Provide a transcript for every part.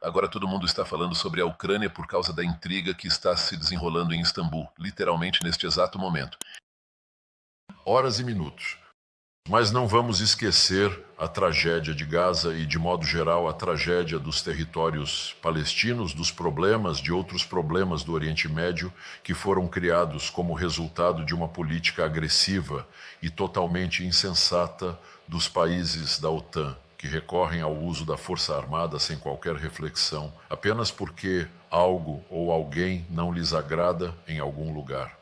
Agora todo mundo está falando sobre a Ucrânia por causa da intriga que está se desenrolando em Istambul, literalmente neste exato momento. Horas e minutos. Mas não vamos esquecer a tragédia de Gaza e, de modo geral, a tragédia dos territórios palestinos, de outros problemas do Oriente Médio que foram criados como resultado de uma política agressiva e totalmente insensata dos países da OTAN, que recorrem ao uso da força armada sem qualquer reflexão, apenas porque algo ou alguém não lhes agrada em algum lugar.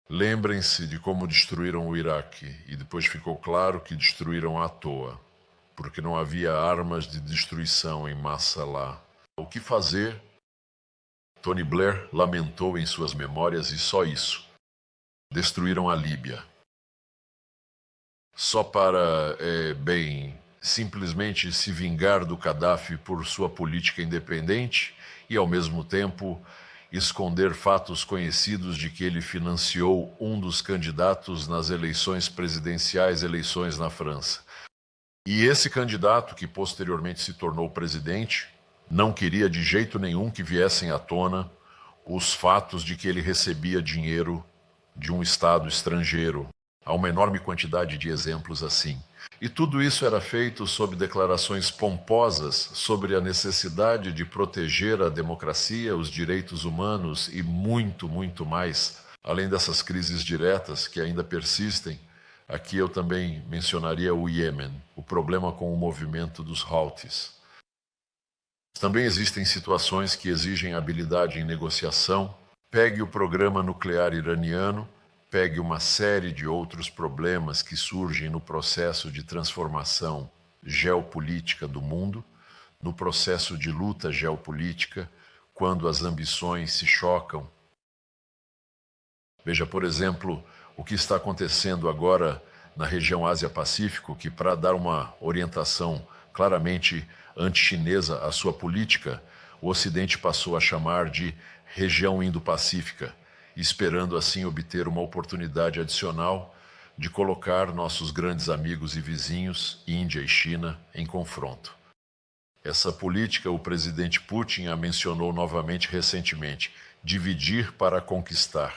Lembrem-se de como destruíram o Iraque e depois ficou claro que destruíram à toa, porque não havia armas de destruição em massa lá. O que fazer? Tony Blair lamentou em suas memórias e só isso. Destruíram a Líbia. Só para, simplesmente se vingar do Gaddafi por sua política independente e, ao mesmo tempo, esconder fatos conhecidos de que ele financiou um dos candidatos nas eleições presidenciais, eleições na França. E esse candidato, que posteriormente se tornou presidente, não queria de jeito nenhum que viessem à tona os fatos de que ele recebia dinheiro de um Estado estrangeiro. Há uma enorme quantidade de exemplos assim. E tudo isso era feito sob declarações pomposas sobre a necessidade de proteger a democracia, os direitos humanos e muito, muito mais. Além dessas crises diretas que ainda persistem, aqui eu também mencionaria o Iêmen, o problema com o movimento dos Houthis. Também existem situações que exigem habilidade em negociação. Pegue o programa nuclear iraniano, pegue uma série de outros problemas que surgem no processo de transformação geopolítica do mundo, no processo de luta geopolítica, quando as ambições se chocam. Veja, por exemplo, o que está acontecendo agora na região Ásia-Pacífico, que, para dar uma orientação claramente anti-chinesa à sua política, o Ocidente passou a chamar de região Indo-Pacífica, esperando assim obter uma oportunidade adicional de colocar nossos grandes amigos e vizinhos, Índia e China, em confronto. Essa política o presidente Putin a mencionou novamente recentemente, dividir para conquistar.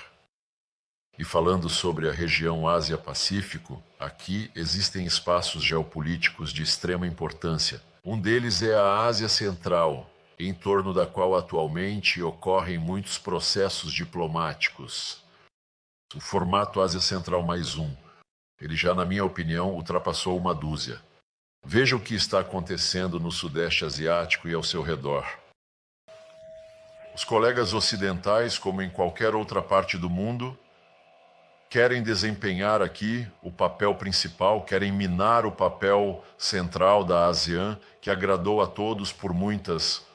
E falando sobre a região Ásia-Pacífico, aqui existem espaços geopolíticos de extrema importância. Um deles é a Ásia Central, em torno da qual atualmente ocorrem muitos processos diplomáticos. O formato Ásia Central +1, ele já, na minha opinião, ultrapassou uma dúzia. Veja o que está acontecendo no Sudeste Asiático e ao seu redor. Os colegas ocidentais, como em qualquer outra parte do mundo, querem desempenhar aqui o papel principal, querem minar o papel central da ASEAN, que agradou a todos por muitas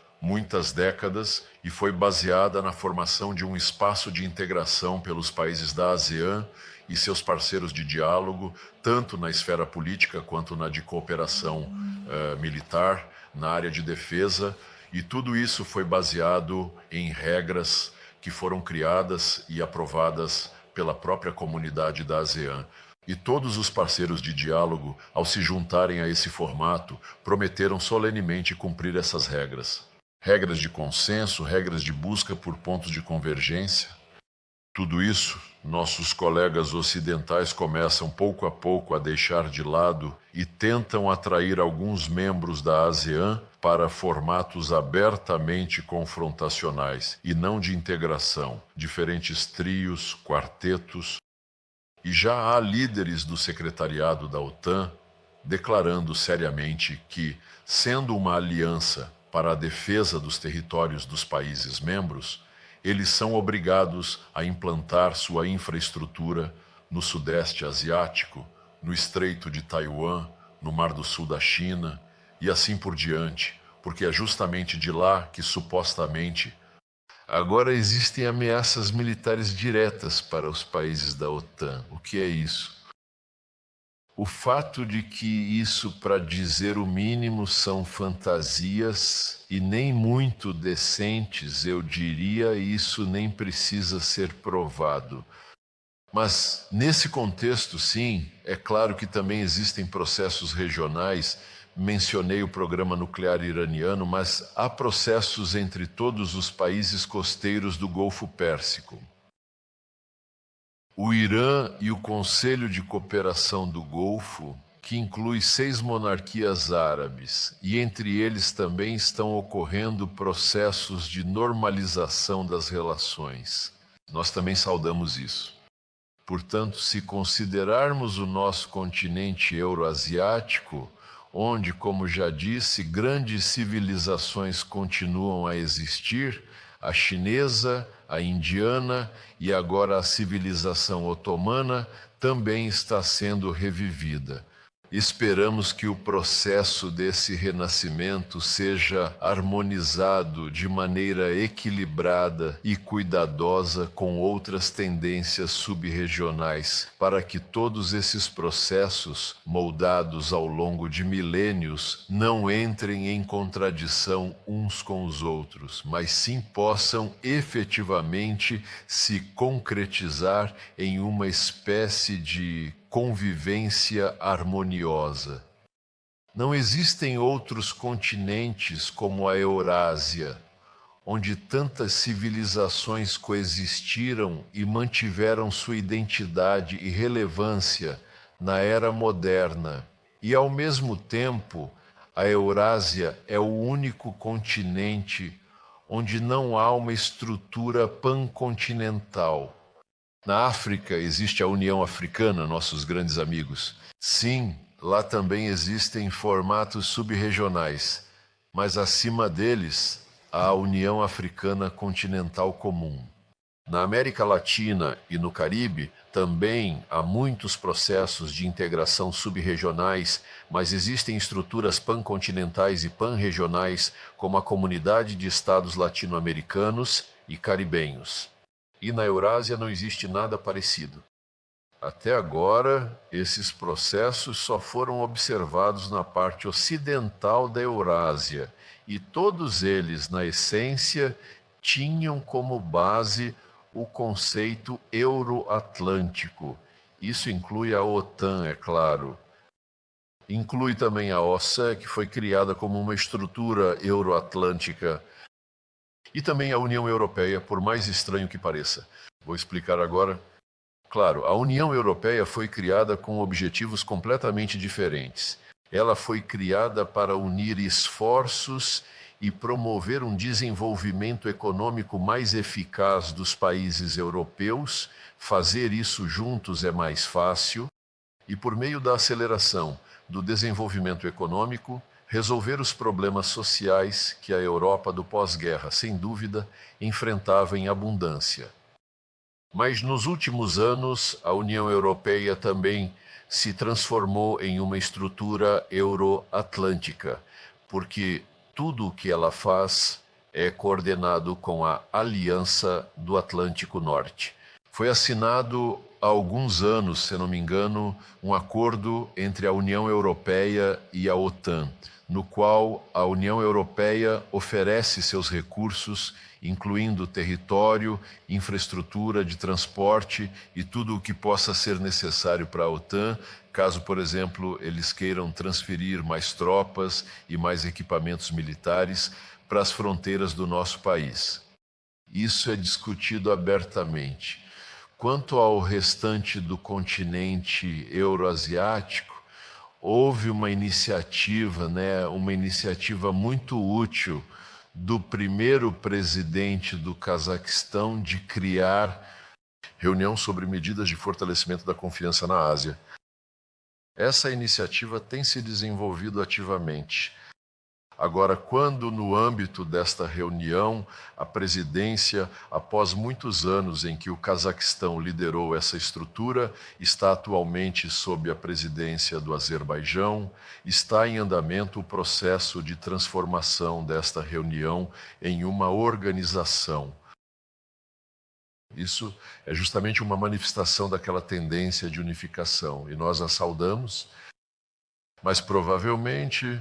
décadas e foi baseada na formação de um espaço de integração pelos países da ASEAN e seus parceiros de diálogo, tanto na esfera política quanto na de cooperação militar, na área de defesa, e tudo isso foi baseado em regras que foram criadas e aprovadas pela própria comunidade da ASEAN. E todos os parceiros de diálogo, ao se juntarem a esse formato, prometeram solenemente cumprir essas regras. Regras de consenso, regras de busca por pontos de convergência. Tudo isso, nossos colegas ocidentais começam pouco a pouco a deixar de lado e tentam atrair alguns membros da ASEAN para formatos abertamente confrontacionais e não de integração, diferentes trios, quartetos. E já há líderes do secretariado da OTAN declarando seriamente que, sendo uma aliança para a defesa dos territórios dos países membros, eles são obrigados a implantar sua infraestrutura no Sudeste Asiático, no Estreito de Taiwan, no Mar do Sul da China e assim por diante, porque é justamente de lá que supostamente agora existem ameaças militares diretas para os países da OTAN. O que é isso? O fato de que isso, para dizer o mínimo, são fantasias e nem muito decentes, eu diria, isso nem precisa ser provado. Mas, nesse contexto, sim, é claro que também existem processos regionais mencionei o programa nuclear iraniano, mas há processos entre todos os países costeiros do Golfo Pérsico. O Irã e o Conselho de Cooperação do Golfo, que inclui 6 monarquias árabes, e entre eles também estão ocorrendo processos de normalização das relações. Nós também saudamos isso. Portanto, se considerarmos o nosso continente euroasiático, onde, como já disse, grandes civilizações continuam a existir, a chinesa, a indiana e agora a civilização otomana também está sendo revivida. Esperamos que o processo desse renascimento seja harmonizado de maneira equilibrada e cuidadosa com outras tendências subregionais, para que todos esses processos, moldados ao longo de milênios, não entrem em contradição uns com os outros, mas sim possam efetivamente se concretizar em uma espécie de convivência harmoniosa. Não existem outros continentes como a Eurásia, onde tantas civilizações coexistiram e mantiveram sua identidade e relevância na era moderna. E, ao mesmo tempo, a Eurásia é o único continente onde não há uma estrutura pancontinental. Na África existe a União Africana, nossos grandes amigos. Sim, lá também existem formatos subregionais, mas acima deles há a União Africana Continental Comum. Na América Latina e no Caribe também há muitos processos de integração subregionais, mas existem estruturas pancontinentais e panregionais, como a Comunidade de Estados Latino-Americanos e Caribenhos. E na Eurásia não existe nada parecido. Até agora, esses processos só foram observados na parte ocidental da Eurásia, e todos eles, na essência, tinham como base o conceito euroatlântico. Isso inclui a OTAN, é claro. Inclui também a OSCE, que foi criada como uma estrutura euroatlântica, e também a União Europeia, por mais estranho que pareça. Vou explicar agora. Claro, a União Europeia foi criada com objetivos completamente diferentes. Ela foi criada para unir esforços e promover um desenvolvimento econômico mais eficaz dos países europeus. Fazer isso juntos é mais fácil. E por meio da aceleração do desenvolvimento econômico, resolver os problemas sociais que a Europa do pós-guerra, sem dúvida, enfrentava em abundância. Mas nos últimos anos, a União Europeia também se transformou em uma estrutura euroatlântica, porque tudo o que ela faz é coordenado com a Aliança do Atlântico Norte. Foi assinado há alguns anos, se não me engano, um acordo entre a União Europeia e a OTAN, no qual a União Europeia oferece seus recursos, incluindo território, infraestrutura de transporte e tudo o que possa ser necessário para a OTAN, caso, por exemplo, eles queiram transferir mais tropas e mais equipamentos militares para as fronteiras do nosso país. Isso é discutido abertamente. Quanto ao restante do continente euroasiático, houve uma iniciativa muito útil do primeiro presidente do Cazaquistão de criar reunião sobre medidas de fortalecimento da confiança na Ásia. Essa iniciativa tem se desenvolvido ativamente. Agora, quando no âmbito desta reunião, a presidência, após muitos anos em que o Cazaquistão liderou essa estrutura, está atualmente sob a presidência do Azerbaijão, está em andamento o processo de transformação desta reunião em uma organização. Isso é justamente uma manifestação daquela tendência de unificação, e nós a saudamos, mas provavelmente,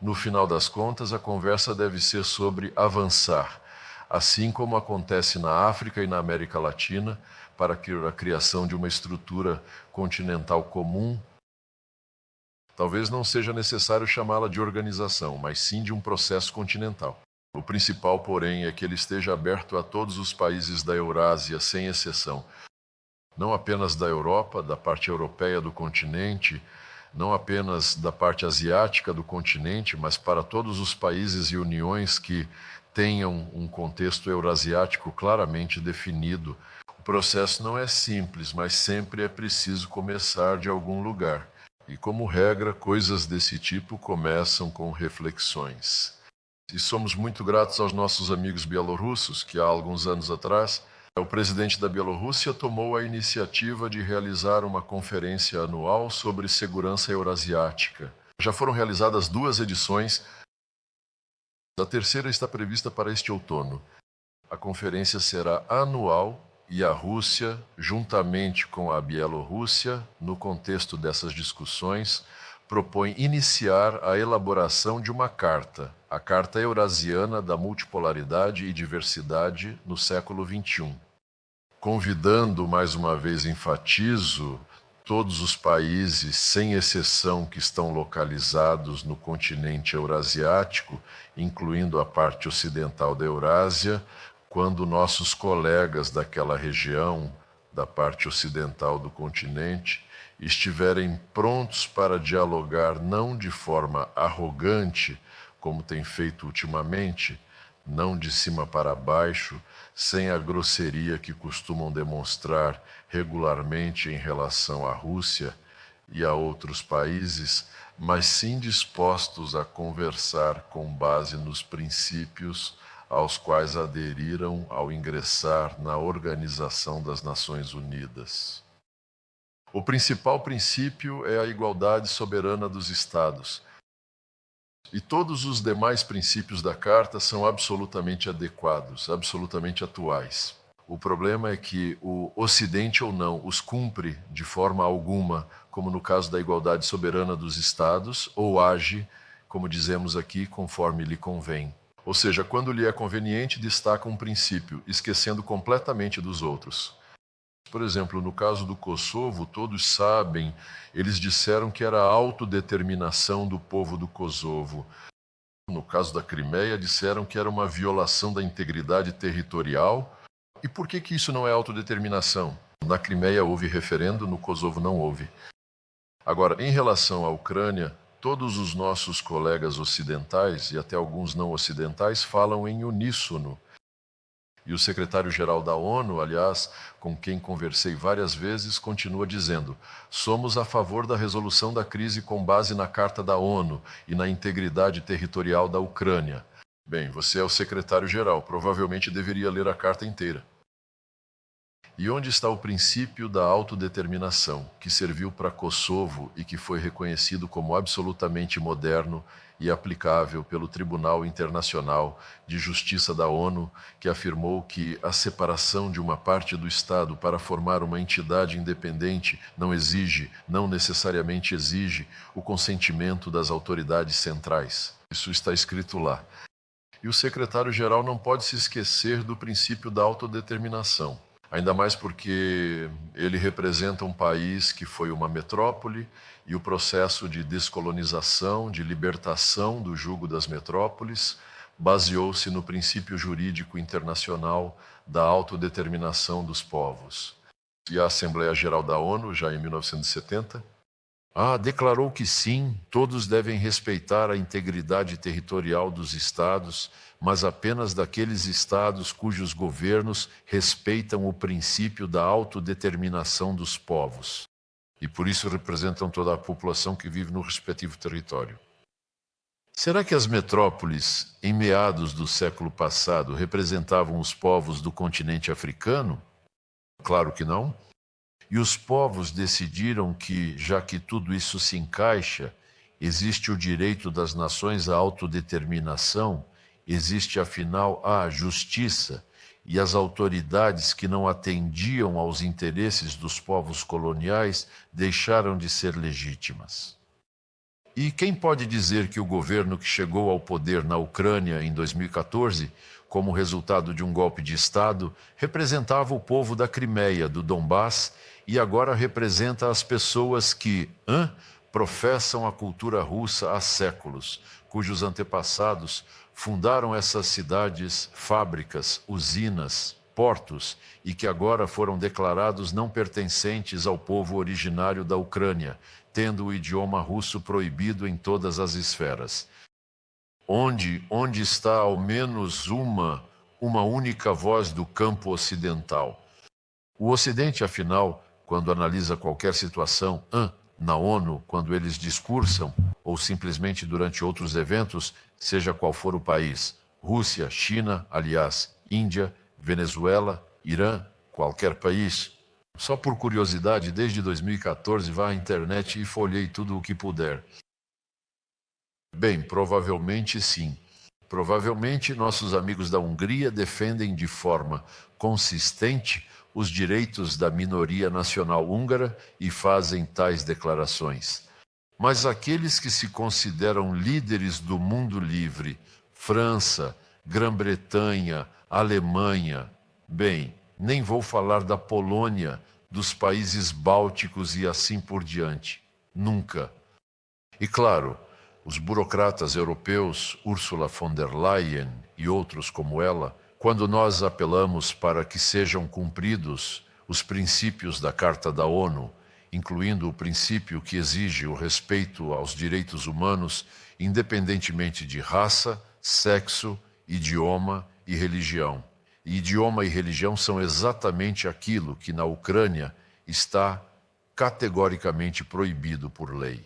no final das contas, a conversa deve ser sobre avançar, assim como acontece na África e na América Latina, para a criação de uma estrutura continental comum, Talvez não seja necessário chamá-la de organização, mas sim de um processo continental. O principal, porém, é que ele esteja aberto a todos os países da Eurásia, sem exceção. Não apenas da Europa, da parte europeia do continente, não apenas da parte asiática do continente, mas para todos os países e uniões que tenham um contexto eurasiático claramente definido. O processo não é simples, mas sempre é preciso começar de algum lugar. E, como regra, coisas desse tipo começam com reflexões. E somos muito gratos aos nossos amigos bielorrussos, que há alguns anos atrás, o presidente da Bielorrússia tomou a iniciativa de realizar uma conferência anual sobre segurança eurasiática. Já foram realizadas 2 edições, a terceira está prevista para este outono. A conferência será anual e a Rússia, juntamente com a Bielorrússia, no contexto dessas discussões, propõe iniciar a elaboração de uma carta, a Carta Eurasiana da Multipolaridade e Diversidade no século XXI. Convidando, mais uma vez enfatizo, todos os países, sem exceção, que estão localizados no continente eurasiático, incluindo a parte ocidental da Eurásia, quando nossos colegas daquela região, da parte ocidental do continente, estiverem prontos para dialogar não de forma arrogante, como tem feito ultimamente, não de cima para baixo, sem a grosseria que costumam demonstrar regularmente em relação à Rússia e a outros países, mas sim dispostos a conversar com base nos princípios aos quais aderiram ao ingressar na Organização das Nações Unidas. O principal princípio é a igualdade soberana dos Estados. E todos os demais princípios da Carta são absolutamente adequados, absolutamente atuais. O problema é que o Ocidente ou não os cumpre de forma alguma, como no caso da igualdade soberana dos Estados, ou age, como dizemos aqui, conforme lhe convém. Ou seja, quando lhe é conveniente, destaca um princípio, esquecendo completamente dos outros. Por exemplo, no caso do Kosovo, todos sabem, eles disseram que era a autodeterminação do povo do Kosovo. No caso da Crimeia, disseram que era uma violação da integridade territorial. E por que isso não é autodeterminação? Na Crimeia houve referendo, no Kosovo não houve. Agora, em relação à Ucrânia, todos os nossos colegas ocidentais, e até alguns não ocidentais, falam em uníssono. E o secretário-geral da ONU, aliás, com quem conversei várias vezes, continua dizendo: somos a favor da resolução da crise com base na Carta da ONU e na integridade territorial da Ucrânia. Bem, você é o secretário-geral, provavelmente deveria ler a carta inteira. E onde está o princípio da autodeterminação, que serviu para Kosovo e que foi reconhecido como absolutamente moderno e aplicável pelo Tribunal Internacional de Justiça da ONU, que afirmou que a separação de uma parte do Estado para formar uma entidade independente não necessariamente exige o consentimento das autoridades centrais. Isso está escrito lá. E o secretário-geral não pode se esquecer do princípio da autodeterminação. Ainda mais porque ele representa um país que foi uma metrópole e o processo de descolonização, de libertação do jugo das metrópoles, baseou-se no princípio jurídico internacional da autodeterminação dos povos. E a Assembleia Geral da ONU, já em 1970, declarou que sim, todos devem respeitar a integridade territorial dos estados, mas apenas daqueles estados cujos governos respeitam o princípio da autodeterminação dos povos. E por isso representam toda a população que vive no respectivo território. Será que as metrópoles, em meados do século passado, representavam os povos do continente africano? Claro que não. E os povos decidiram que, já que tudo isso se encaixa, existe o direito das nações à autodeterminação, existe afinal a justiça, e as autoridades que não atendiam aos interesses dos povos coloniais deixaram de ser legítimas. E quem pode dizer que o governo que chegou ao poder na Ucrânia em 2014, como resultado de um golpe de Estado, representava o povo da Crimeia, do Donbass, e agora representa as pessoas que professam a cultura russa há séculos, cujos antepassados fundaram essas cidades, fábricas, usinas, portos e que agora foram declarados não pertencentes ao povo originário da Ucrânia, tendo o idioma russo proibido em todas as esferas. Onde está ao menos uma única voz do campo ocidental? O Ocidente, afinal, quando analisa qualquer situação, na ONU, quando eles discursam, ou simplesmente durante outros eventos, seja qual for o país, Rússia, China, aliás, Índia, Venezuela, Irã, qualquer país. Só por curiosidade, desde 2014, vá à internet e folheie tudo o que puder. Bem, provavelmente sim. Provavelmente nossos amigos da Hungria defendem de forma consistente os direitos da minoria nacional húngara e fazem tais declarações. Mas aqueles que se consideram líderes do mundo livre, França, Grã-Bretanha, Alemanha, bem, nem vou falar da Polônia, dos países bálticos e assim por diante. Nunca. E claro, os burocratas europeus, Ursula von der Leyen e outros como ela, quando nós apelamos para que sejam cumpridos os princípios da Carta da ONU, incluindo o princípio que exige o respeito aos direitos humanos, independentemente de raça, sexo, idioma e religião. E idioma e religião são exatamente aquilo que na Ucrânia está categoricamente proibido por lei.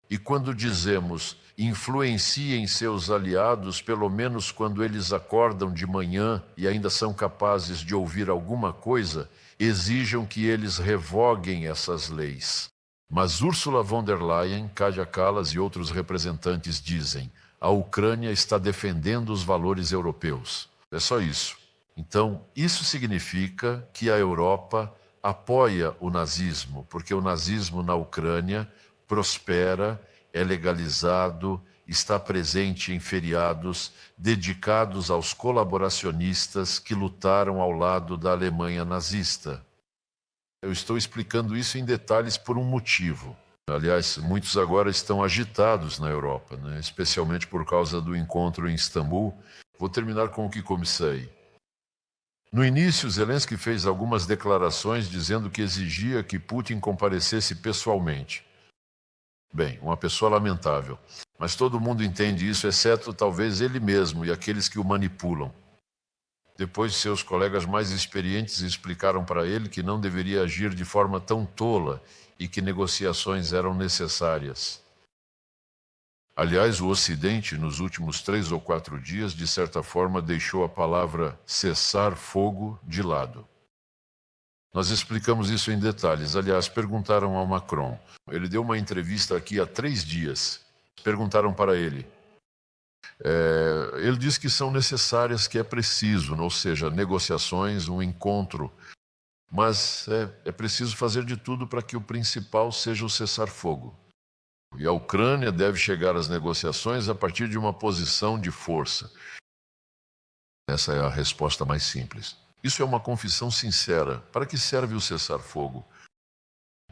E quando dizemos influenciem seus aliados, pelo menos quando eles acordam de manhã e ainda são capazes de ouvir alguma coisa, exijam que eles revoguem essas leis. Mas Ursula von der Leyen, Kaja Kallas e outros representantes dizem: a Ucrânia está defendendo os valores europeus. É só isso. Então, isso significa que a Europa apoia o nazismo, porque o nazismo na Ucrânia prospera, é legalizado, está presente em feriados dedicados aos colaboracionistas que lutaram ao lado da Alemanha nazista. Eu estou explicando isso em detalhes por um motivo. Aliás, muitos agora estão agitados na Europa, né? Especialmente por causa do encontro em Istambul. Vou terminar com o que comecei. No início, Zelensky fez algumas declarações dizendo que exigia que Putin comparecesse pessoalmente. Bem, uma pessoa lamentável. Mas todo mundo entende isso, exceto talvez ele mesmo e aqueles que o manipulam. Depois, seus colegas mais experientes explicaram para ele que não deveria agir de forma tão tola e que negociações eram necessárias. Aliás, o Ocidente, nos últimos 3 ou 4 dias, de certa forma, deixou a palavra cessar fogo de lado. Nós explicamos isso em detalhes. Aliás, perguntaram ao Macron. Ele deu uma entrevista aqui há 3 dias. Perguntaram para ele. Ele disse que são necessárias, que é preciso, ou seja, negociações, um encontro. Mas é preciso fazer de tudo para que o principal seja o cessar-fogo. E a Ucrânia deve chegar às negociações a partir de uma posição de força. Essa é a resposta mais simples. Isso é uma confissão sincera. Para que serve o cessar-fogo?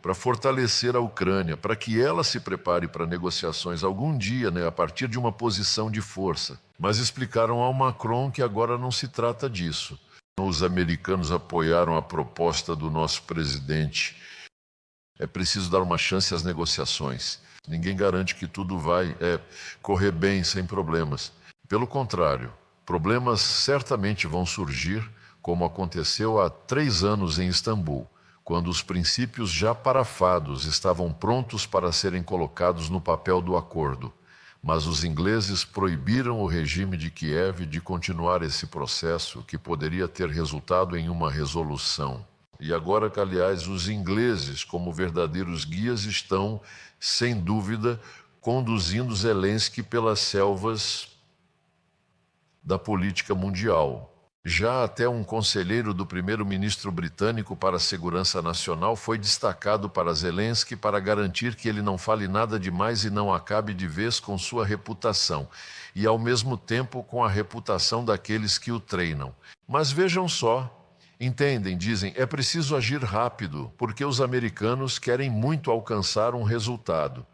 Para fortalecer a Ucrânia, para que ela se prepare para negociações algum dia, a partir de uma posição de força. Mas explicaram ao Macron que agora não se trata disso. Os americanos apoiaram a proposta do nosso presidente. É preciso dar uma chance às negociações. Ninguém garante que tudo vai correr bem, sem problemas. Pelo contrário, problemas certamente vão surgir, como aconteceu há 3 anos em Istambul, quando os princípios já parafados estavam prontos para serem colocados no papel do acordo. Mas os ingleses proibiram o regime de Kiev de continuar esse processo que poderia ter resultado em uma resolução. E agora que, aliás, os ingleses, como verdadeiros guias, estão, sem dúvida, conduzindo Zelensky pelas selvas da política mundial. Já até um conselheiro do primeiro-ministro britânico para a Segurança Nacional foi destacado para Zelensky para garantir que ele não fale nada demais e não acabe de vez com sua reputação, e ao mesmo tempo com a reputação daqueles que o treinam. Mas vejam só, Entendem, dizem, é preciso agir rápido, porque os americanos querem muito alcançar um resultado.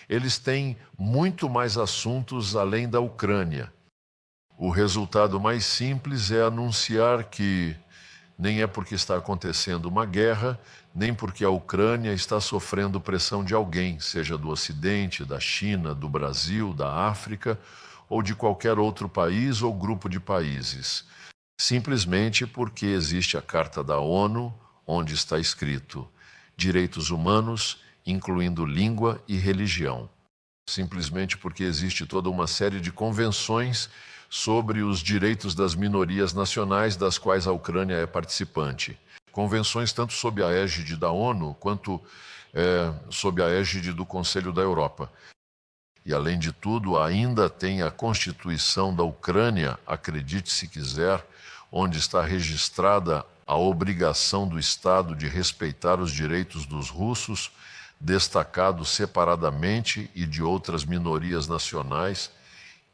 Eles têm muito mais assuntos além da Ucrânia. O resultado mais simples é anunciar que nem é porque está acontecendo uma guerra, nem porque a Ucrânia está sofrendo pressão de alguém, seja do Ocidente, da China, do Brasil, da África ou de qualquer outro país ou grupo de países. Simplesmente porque existe a Carta da ONU, onde está escrito direitos humanos, incluindo língua e religião. Simplesmente porque existe toda uma série de convenções sobre os direitos das minorias nacionais, das quais a Ucrânia é participante. Convenções tanto sob a égide da ONU, quanto sob a égide do Conselho da Europa. E, além de tudo, ainda tem a Constituição da Ucrânia, acredite se quiser, onde está registrada a obrigação do Estado de respeitar os direitos dos russos, destacados separadamente, e de outras minorias nacionais,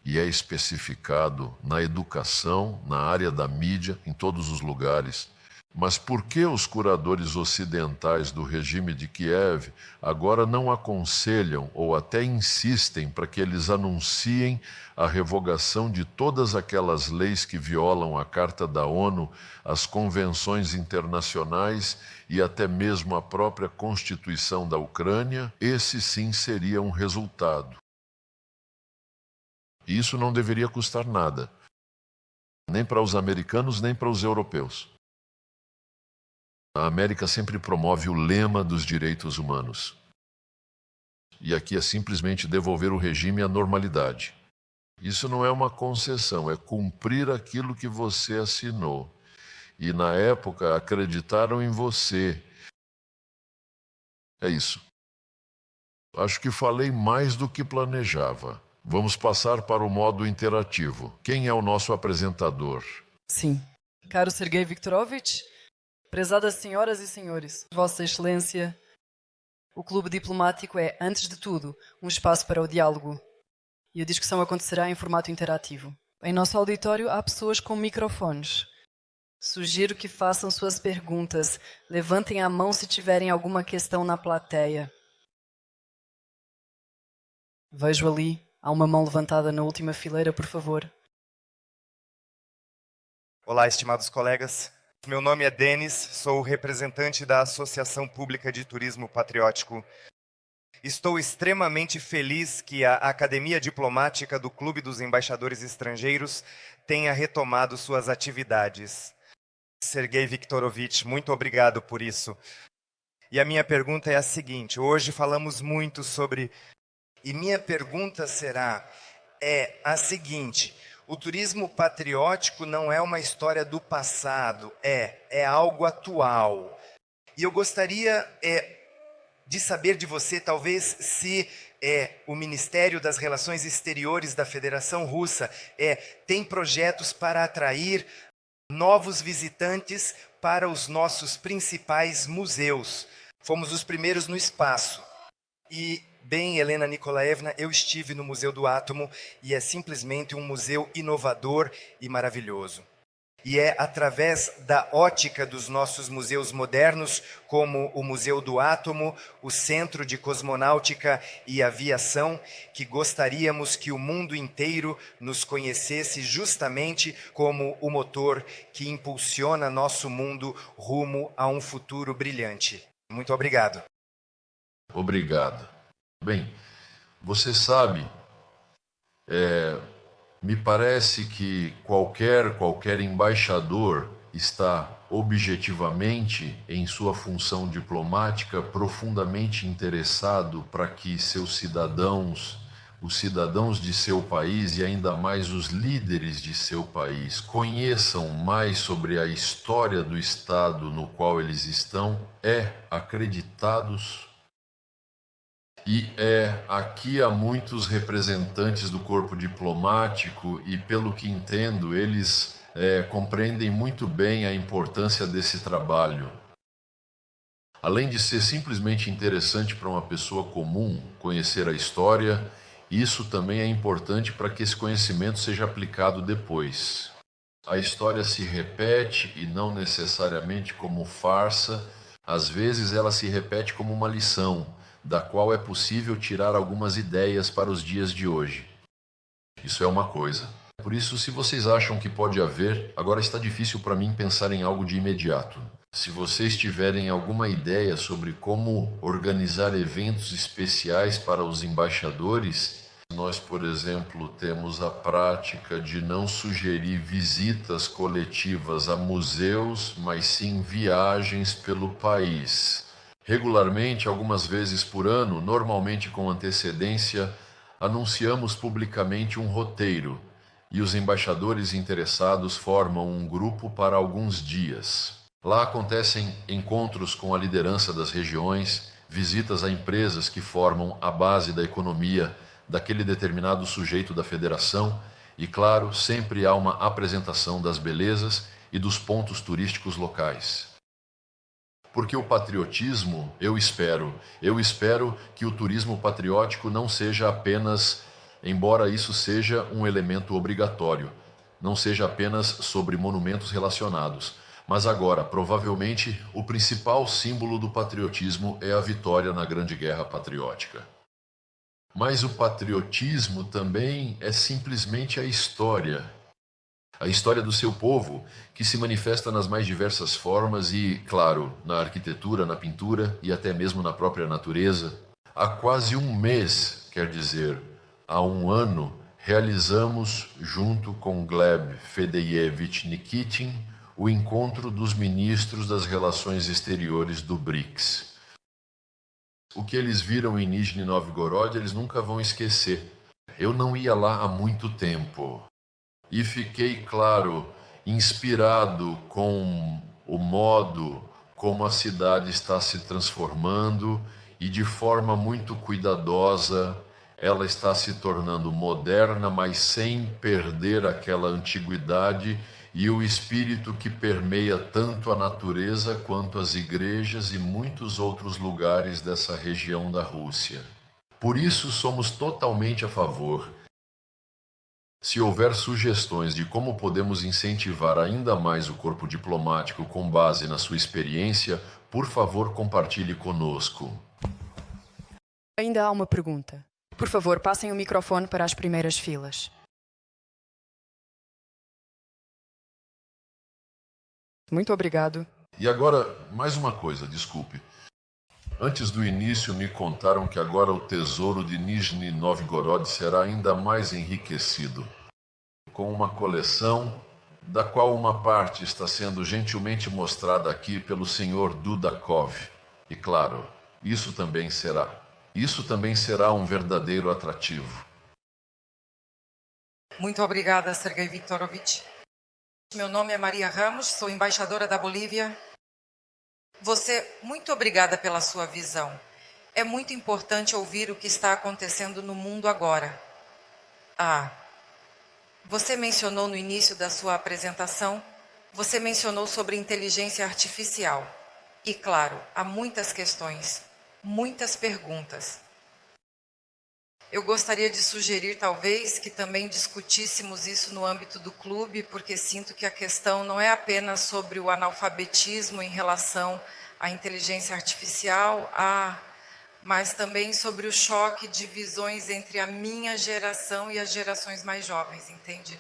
e é especificado na educação, na área da mídia, em todos os lugares. Mas por que os curadores ocidentais do regime de Kiev agora não aconselham ou até insistem para que eles anunciem a revogação de todas aquelas leis que violam a Carta da ONU, as convenções internacionais e até mesmo a própria Constituição da Ucrânia? Esse sim seria um resultado. E isso não deveria custar nada, nem para os americanos, nem para os europeus. A América sempre promove o lema dos direitos humanos. E aqui é simplesmente devolver o regime à normalidade. Isso não é uma concessão, é cumprir aquilo que você assinou. E na época acreditaram em você. É isso. Acho que falei mais do que planejava. Vamos passar para o modo interativo. Quem é o nosso apresentador? Sim. Caro Sergei Viktorovich, prezadas senhoras e senhores, Vossa Excelência, o Clube Diplomático é, antes de tudo, um espaço para o diálogo. E a discussão acontecerá em formato interativo. Em nosso auditório há pessoas com microfones. Sugiro que façam suas perguntas. Levantem a mão se tiverem alguma questão na plateia. Vejo ali, há uma mão levantada na última fileira, por favor. Olá, estimados colegas. Meu nome é Denis, sou o representante da Associação Pública de Turismo Patriótico. Estou extremamente feliz que a Academia Diplomática do Clube dos Embaixadores Estrangeiros tenha retomado suas atividades. Sergei Viktorovich, muito obrigado por isso. E a minha pergunta é a seguinte: hoje falamos muito sobre... E minha pergunta é a seguinte: o turismo patriótico não é uma história do passado, é algo atual. E eu gostaria de saber de você, talvez, se o Ministério das Relações Exteriores da Federação Russa tem projetos para atrair novos visitantes para os nossos principais museus. Fomos os primeiros no espaço. E, bem, Helena Nikolaevna, eu estive no Museu do Átomo e é simplesmente um museu inovador e maravilhoso. E é através da ótica dos nossos museus modernos, como o Museu do Átomo, o Centro de Cosmonáutica e Aviação, que gostaríamos que o mundo inteiro nos conhecesse justamente como o motor que impulsiona nosso mundo rumo a um futuro brilhante. Muito obrigado. Obrigado. Bem, você sabe, me parece que qualquer embaixador está objetivamente, em sua função diplomática, profundamente interessado para que seus cidadãos, os cidadãos de seu país e ainda mais os líderes de seu país, conheçam mais sobre a história do Estado no qual eles estão, acreditados. E aqui há muitos representantes do corpo diplomático e, pelo que entendo, eles compreendem muito bem a importância desse trabalho. Além de ser simplesmente interessante para uma pessoa comum conhecer a história, isso também é importante para que esse conhecimento seja aplicado depois. A história se repete e não necessariamente como farsa, às vezes ela se repete como uma lição, da qual é possível tirar algumas ideias para os dias de hoje. Isso é uma coisa. Por isso, se vocês acham que pode haver, agora está difícil para mim pensar em algo de imediato. Se vocês tiverem alguma ideia sobre como organizar eventos especiais para os embaixadores, nós, por exemplo, temos a prática de não sugerir visitas coletivas a museus, mas sim viagens pelo país. Regularmente, algumas vezes por ano, normalmente com antecedência, anunciamos publicamente um roteiro e os embaixadores interessados formam um grupo para alguns dias. Lá acontecem encontros com a liderança das regiões, visitas a empresas que formam a base da economia daquele determinado sujeito da federação e, claro, sempre há uma apresentação das belezas e dos pontos turísticos locais. Porque o patriotismo, eu espero que o turismo patriótico não seja apenas, embora isso seja um elemento obrigatório, não seja apenas sobre monumentos relacionados, mas agora, provavelmente, o principal símbolo do patriotismo é a vitória na Grande Guerra Patriótica. Mas o patriotismo também é simplesmente a história do seu povo, que se manifesta nas mais diversas formas e, claro, na arquitetura, na pintura e até mesmo na própria natureza. Há quase um mês, quer dizer, há um ano, realizamos, junto com Gleb Fedeyevich Nikitin, o encontro dos ministros das relações exteriores do BRICS. O que eles viram em Nizhny Novgorod, eles nunca vão esquecer. Eu não ia lá há muito tempo. E fiquei, claro, inspirado com o modo como a cidade está se transformando e de forma muito cuidadosa ela está se tornando moderna, mas sem perder aquela antiguidade e o espírito que permeia tanto a natureza quanto as igrejas e muitos outros lugares dessa região da Rússia. Por isso somos totalmente a favor. Se houver sugestões de como podemos incentivar ainda mais o corpo diplomático com base na sua experiência, por favor, compartilhe conosco. Ainda há uma pergunta. Por favor, passem o microfone para as primeiras filas. Muito obrigado. E agora, mais uma coisa, desculpe. Antes do início, me contaram que agora o tesouro de Nizhny Novgorod será ainda mais enriquecido, com uma coleção da qual uma parte está sendo gentilmente mostrada aqui pelo Sr. Dudakov. E claro, isso também será um verdadeiro atrativo. Muito obrigada, Sergei Viktorovich. Meu nome é Maria Ramos, sou embaixadora da Bolívia. Muito obrigada pela sua visão. É muito importante ouvir o que está acontecendo no mundo agora. Você mencionou no início da sua apresentação, você mencionou sobre inteligência artificial. E claro, há muitas questões, muitas perguntas. Eu gostaria de sugerir, talvez, que também discutíssemos isso no âmbito do clube, porque sinto que a questão não é apenas sobre o analfabetismo em relação à inteligência artificial, mas também sobre o choque de visões entre a minha geração e as gerações mais jovens, entende?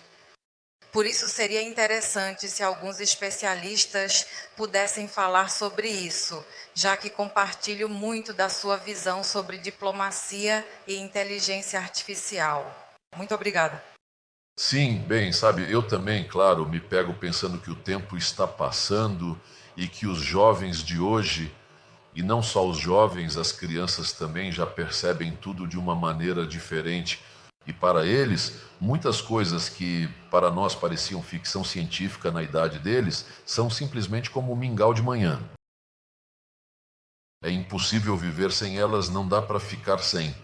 Por isso seria interessante se alguns especialistas pudessem falar sobre isso, já que compartilho muito da sua visão sobre diplomacia e inteligência artificial. Muito obrigada. Sim, bem, sabe, eu também, claro, me pego pensando que o tempo está passando e que os jovens de hoje, e não só os jovens, as crianças também já percebem tudo de uma maneira diferente. E para eles, muitas coisas que para nós pareciam ficção científica na idade deles, são simplesmente como um mingau de manhã. É impossível viver sem elas, não dá para ficar sem.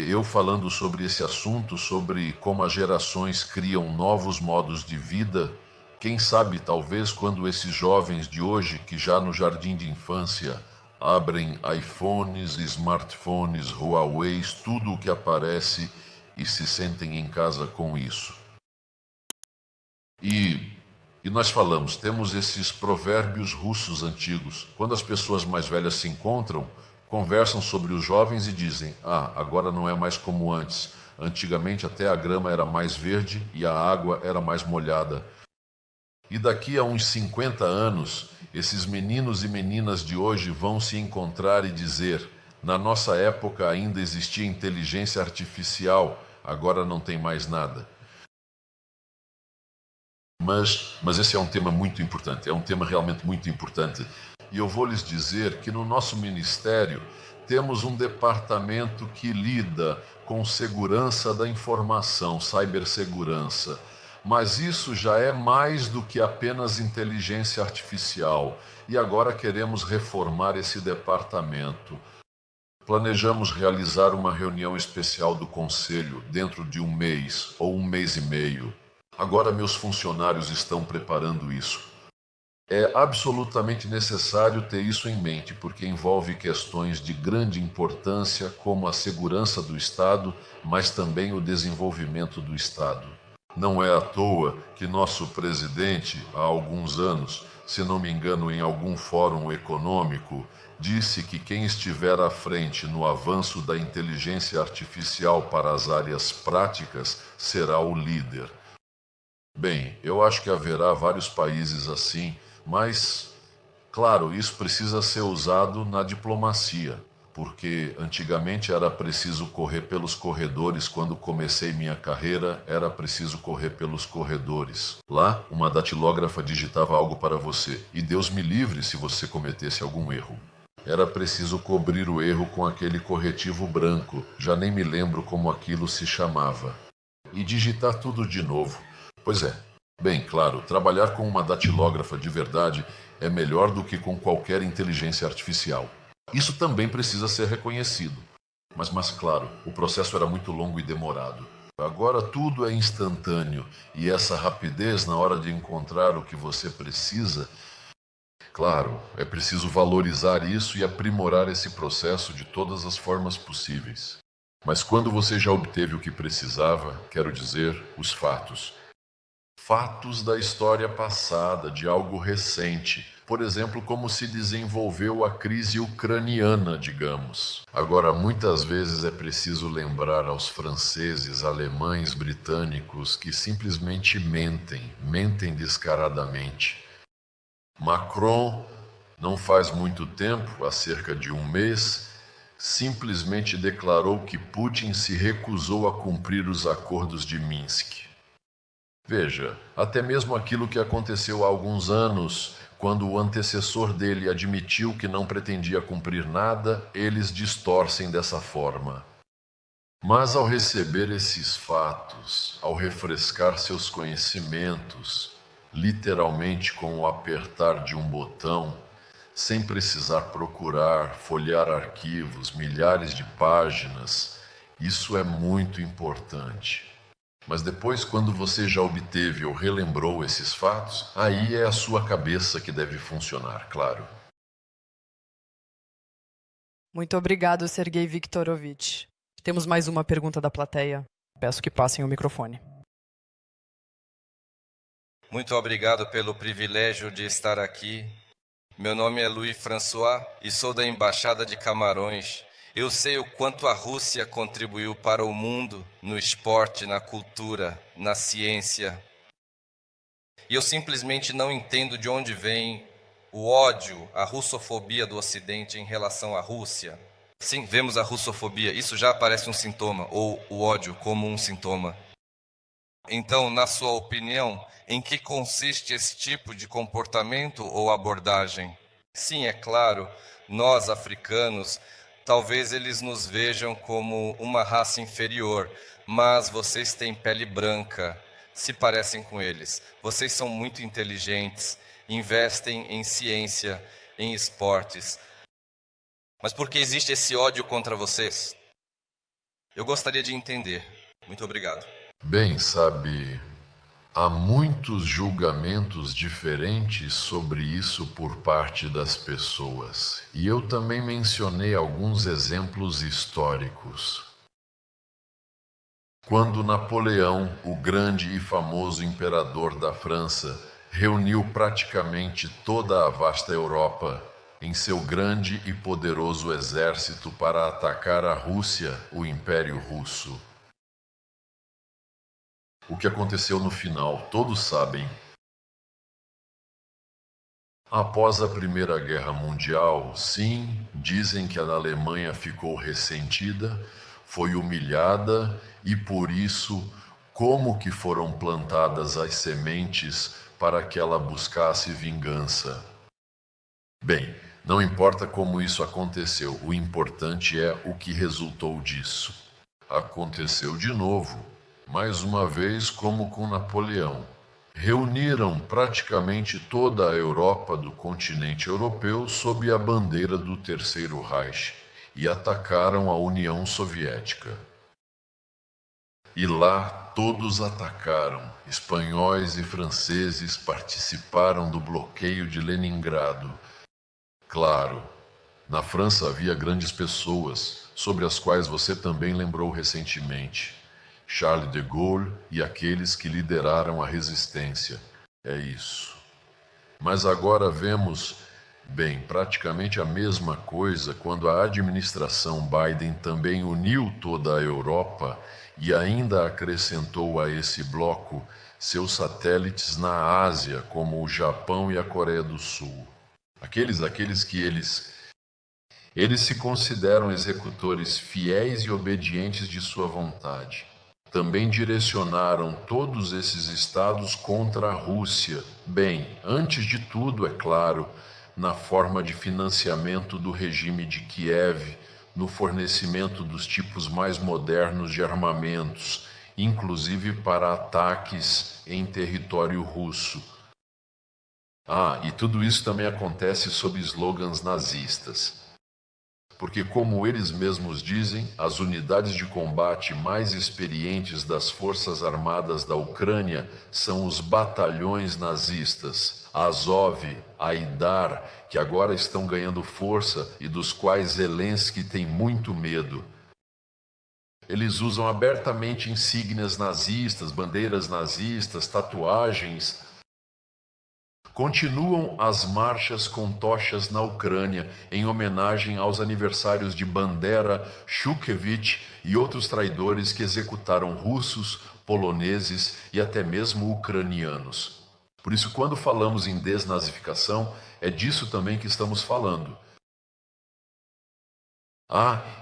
Eu falando sobre esse assunto, sobre como as gerações criam novos modos de vida, quem sabe talvez quando esses jovens de hoje, que já no jardim de infância abrem iPhones, smartphones, Huawei, tudo o que aparece e se sentem em casa com isso. E E nós falamos, temos esses provérbios russos antigos. Quando as pessoas mais velhas se encontram, conversam sobre os jovens e dizem: ah, agora não é mais como antes. Antigamente até a grama era mais verde e a água era mais molhada. E daqui a uns 50 anos, esses meninos e meninas de hoje vão se encontrar e dizer: na nossa época ainda existia inteligência artificial, agora não tem mais nada. Mas esse é um tema muito importante, é um tema realmente muito importante. E eu vou lhes dizer que no nosso ministério temos um departamento que lida com segurança da informação, cibersegurança. Mas isso já é mais do que apenas inteligência artificial. E agora queremos reformar esse departamento. Planejamos realizar uma reunião especial do Conselho dentro de 1 mês ou 1 mês e meio. Agora meus funcionários estão preparando isso. É absolutamente necessário ter isso em mente, porque envolve questões de grande importância, como a segurança do Estado, mas também o desenvolvimento do Estado. Não é à toa que nosso presidente, há alguns anos, se não me engano em algum fórum econômico, disse que quem estiver à frente no avanço da inteligência artificial para as áreas práticas será o líder. Bem, eu acho que haverá vários países assim, mas, claro, isso precisa ser usado na diplomacia, porque antigamente era preciso correr pelos corredores. Quando comecei minha carreira, era preciso correr pelos corredores. Lá, uma datilógrafa digitava algo para você, e Deus me livre se você cometesse algum erro. Era preciso cobrir o erro com aquele corretivo branco, já nem me lembro como aquilo se chamava, e digitar tudo de novo. Pois é. Bem, claro, trabalhar com uma datilógrafa de verdade é melhor do que com qualquer inteligência artificial. Isso também precisa ser reconhecido. Mas claro, o processo era muito longo e demorado. Agora tudo é instantâneo e essa rapidez na hora de encontrar o que você precisa, claro, é preciso valorizar isso e aprimorar esse processo de todas as formas possíveis. Mas quando você já obteve o que precisava, quero dizer, os fatos. Fatos da história passada, de algo recente. Por exemplo, como se desenvolveu a crise ucraniana, digamos. Agora, muitas vezes é preciso lembrar aos franceses, alemães, britânicos que simplesmente mentem descaradamente. Macron, não faz muito tempo, há cerca de 1 mês, simplesmente declarou que Putin se recusou a cumprir os acordos de Minsk. Veja, até mesmo aquilo que aconteceu há alguns anos, quando o antecessor dele admitiu que não pretendia cumprir nada, eles distorcem dessa forma. Mas ao receber esses fatos, ao refrescar seus conhecimentos, literalmente com o apertar de um botão, sem precisar procurar, folhear arquivos, milhares de páginas, isso é muito importante. Mas depois, quando você já obteve ou relembrou esses fatos, aí é a sua cabeça que deve funcionar, claro. Muito obrigado, Sergei Viktorovich. Temos mais uma pergunta da plateia. Peço que passem o microfone. Muito obrigado pelo privilégio de estar aqui. Meu nome é Louis François e sou da Embaixada de Camarões. Eu sei o quanto a Rússia contribuiu para o mundo no esporte, na cultura, na ciência. E eu simplesmente não entendo de onde vem o ódio, a russofobia do Ocidente em relação à Rússia. Sim, vemos a russofobia, isso já parece um sintoma, ou o ódio como um sintoma. Então, na sua opinião, em que consiste esse tipo de comportamento ou abordagem? Sim, é claro, nós africanos, talvez eles nos vejam como uma raça inferior, mas vocês têm pele branca, se parecem com eles. Vocês são muito inteligentes, investem em ciência, em esportes. Mas por que existe esse ódio contra vocês? Eu gostaria de entender. Muito obrigado. Bem, sabe, há muitos julgamentos diferentes sobre isso por parte das pessoas. E eu também mencionei alguns exemplos históricos. Quando Napoleão, o grande e famoso imperador da França, reuniu praticamente toda a vasta Europa em seu grande e poderoso exército para atacar a Rússia, o Império Russo. O que aconteceu no final, todos sabem. Após a Primeira Guerra Mundial, sim, dizem que a Alemanha ficou ressentida, foi humilhada e por isso, como que foram plantadas as sementes para que ela buscasse vingança? Bem, não importa como isso aconteceu, o importante é o que resultou disso. Aconteceu de novo, mais uma vez como com Napoleão. Reuniram praticamente toda a Europa do continente europeu sob a bandeira do Terceiro Reich e atacaram a União Soviética. E lá todos atacaram. Espanhóis e franceses participaram do bloqueio de Leningrado. Claro, na França havia grandes pessoas, sobre as quais você também lembrou recentemente. Charles de Gaulle e aqueles que lideraram a resistência. É isso. Mas agora vemos, bem, praticamente a mesma coisa quando a administração Biden também uniu toda a Europa e ainda acrescentou a esse bloco seus satélites na Ásia, como o Japão e a Coreia do Sul. Aqueles que eles se consideram executores fiéis e obedientes de sua vontade. Também direcionaram todos esses estados contra a Rússia. Bem, antes de tudo, é claro, na forma de financiamento do regime de Kiev, no fornecimento dos tipos mais modernos de armamentos, inclusive para ataques em território russo. E tudo isso também acontece sob slogans nazistas. Porque, como eles mesmos dizem, as unidades de combate mais experientes das Forças Armadas da Ucrânia são os batalhões nazistas, Azov, Aidar, que agora estão ganhando força e dos quais Zelensky tem muito medo. Eles usam abertamente insígnias nazistas, bandeiras nazistas, tatuagens. Continuam as marchas com tochas na Ucrânia, em homenagem aos aniversários de Bandera, Shushkevich e outros traidores que executaram russos, poloneses e até mesmo ucranianos. Por isso, quando falamos em desnazificação, é disso também que estamos falando.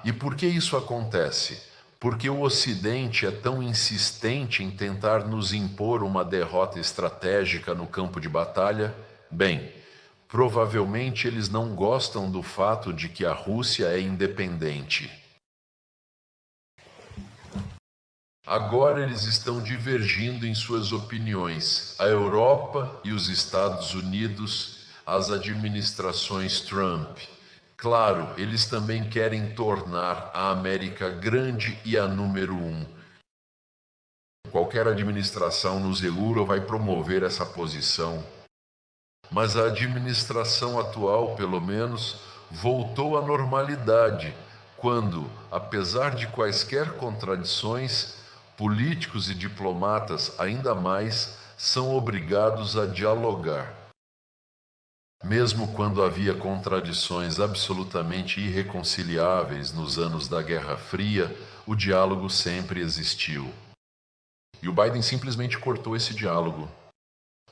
E por que isso acontece? Porque o Ocidente é tão insistente em tentar nos impor uma derrota estratégica no campo de batalha? Bem, provavelmente eles não gostam do fato de que a Rússia é independente. Agora eles estão divergindo em suas opiniões. A Europa e os Estados Unidos, as administrações Trump. Claro, eles também querem tornar a América grande e a número 1. Qualquer administração no Euro vai promover essa posição. Mas a administração atual, pelo menos, voltou à normalidade, quando, apesar de quaisquer contradições, políticos e diplomatas, ainda mais, são obrigados a dialogar. Mesmo quando havia contradições absolutamente irreconciliáveis nos anos da Guerra Fria, o diálogo sempre existiu. E o Biden simplesmente cortou esse diálogo.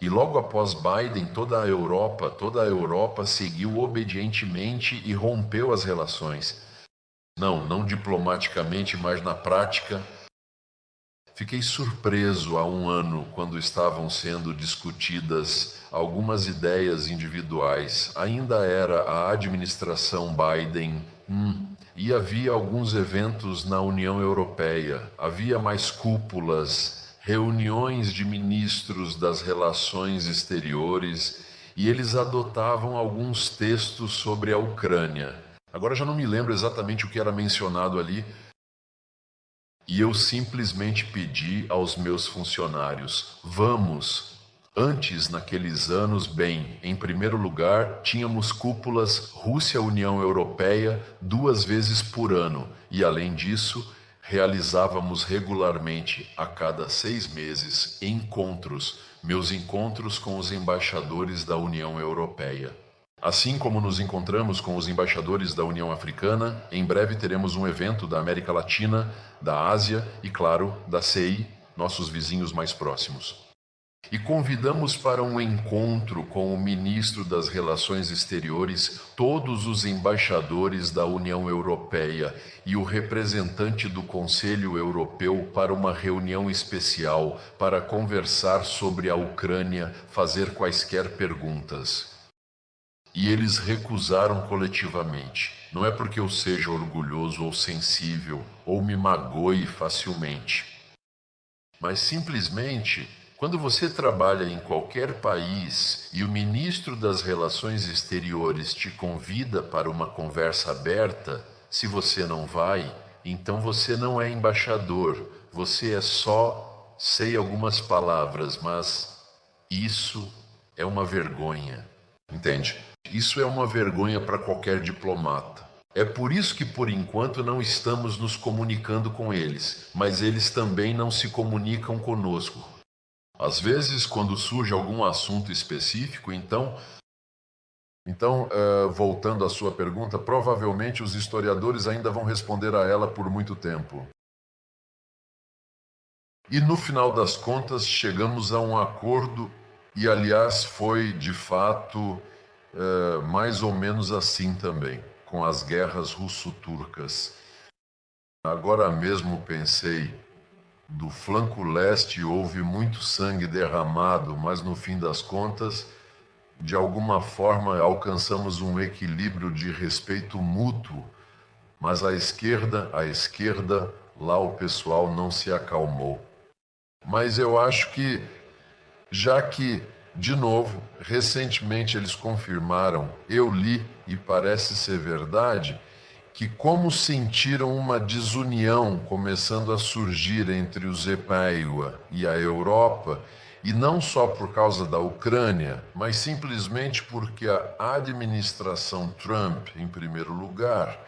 E logo após Biden, toda a Europa seguiu obedientemente e rompeu as relações. Não diplomaticamente, mas na prática. Fiquei surpreso há um ano quando estavam sendo discutidas algumas ideias individuais. Ainda era a administração Biden e havia alguns eventos na União Europeia. Havia mais cúpulas, reuniões de ministros das relações exteriores e eles adotavam alguns textos sobre a Ucrânia. Agora já não me lembro exatamente o que era mencionado ali. E eu simplesmente pedi aos meus funcionários, vamos. Antes, naqueles anos, bem, em primeiro lugar, tínhamos cúpulas Rússia-União Europeia 2 vezes por ano. E, além disso, realizávamos regularmente, a cada 6 meses, meus encontros com os embaixadores da União Europeia. Assim como nos encontramos com os embaixadores da União Africana, em breve teremos um evento da América Latina, da Ásia e, claro, da CEI, nossos vizinhos mais próximos. E convidamos para um encontro com o ministro das Relações Exteriores todos os embaixadores da União Europeia e o representante do Conselho Europeu para uma reunião especial para conversar sobre a Ucrânia, fazer quaisquer perguntas. E eles recusaram coletivamente. Não é porque eu seja orgulhoso ou sensível ou me magoe facilmente, mas simplesmente, quando você trabalha em qualquer país e o ministro das Relações Exteriores te convida para uma conversa aberta, se você não vai, então você não é embaixador, você é só, sei algumas palavras, mas isso é uma vergonha, entende? Isso é uma vergonha para qualquer diplomata. É por isso que, por enquanto, não estamos nos comunicando com eles, mas eles também não se comunicam conosco. Às vezes, quando surge algum assunto específico, então, voltando à sua pergunta, provavelmente os historiadores ainda vão responder a ela por muito tempo. E no final das contas, chegamos a um acordo, e aliás foi de fato mais ou menos assim também, com as guerras russo-turcas. Agora mesmo pensei, do flanco leste houve muito sangue derramado, mas no fim das contas, de alguma forma alcançamos um equilíbrio de respeito mútuo, mas à esquerda, lá o pessoal não se acalmou. Mas eu acho que, já que, de novo, recentemente eles confirmaram, eu li e parece ser verdade, que como sentiram uma desunião começando a surgir entre os EPAIUA e a Europa, e não só por causa da Ucrânia, mas simplesmente porque a administração Trump, em primeiro lugar,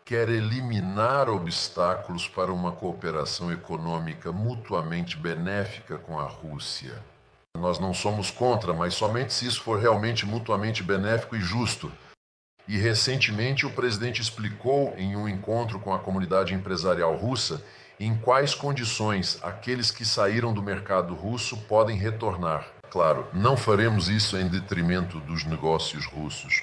quer eliminar obstáculos para uma cooperação econômica mutuamente benéfica com a Rússia. Nós não somos contra, mas somente se isso for realmente mutuamente benéfico e justo. E recentemente o presidente explicou em um encontro com a comunidade empresarial russa em quais condições aqueles que saíram do mercado russo podem retornar. Claro, não faremos isso em detrimento dos negócios russos,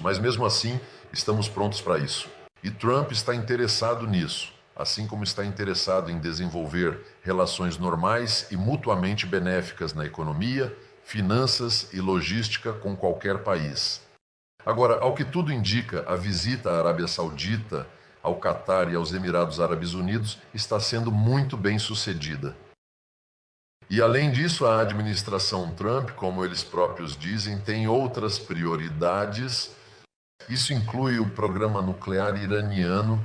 mas mesmo assim estamos prontos para isso. E Trump está interessado nisso, assim como está interessado em desenvolver relações normais e mutuamente benéficas na economia, finanças e logística com qualquer país. Agora, ao que tudo indica, a visita à Arábia Saudita, ao Catar e aos Emirados Árabes Unidos está sendo muito bem sucedida. E além disso, a administração Trump, como eles próprios dizem, tem outras prioridades. Isso inclui o programa nuclear iraniano,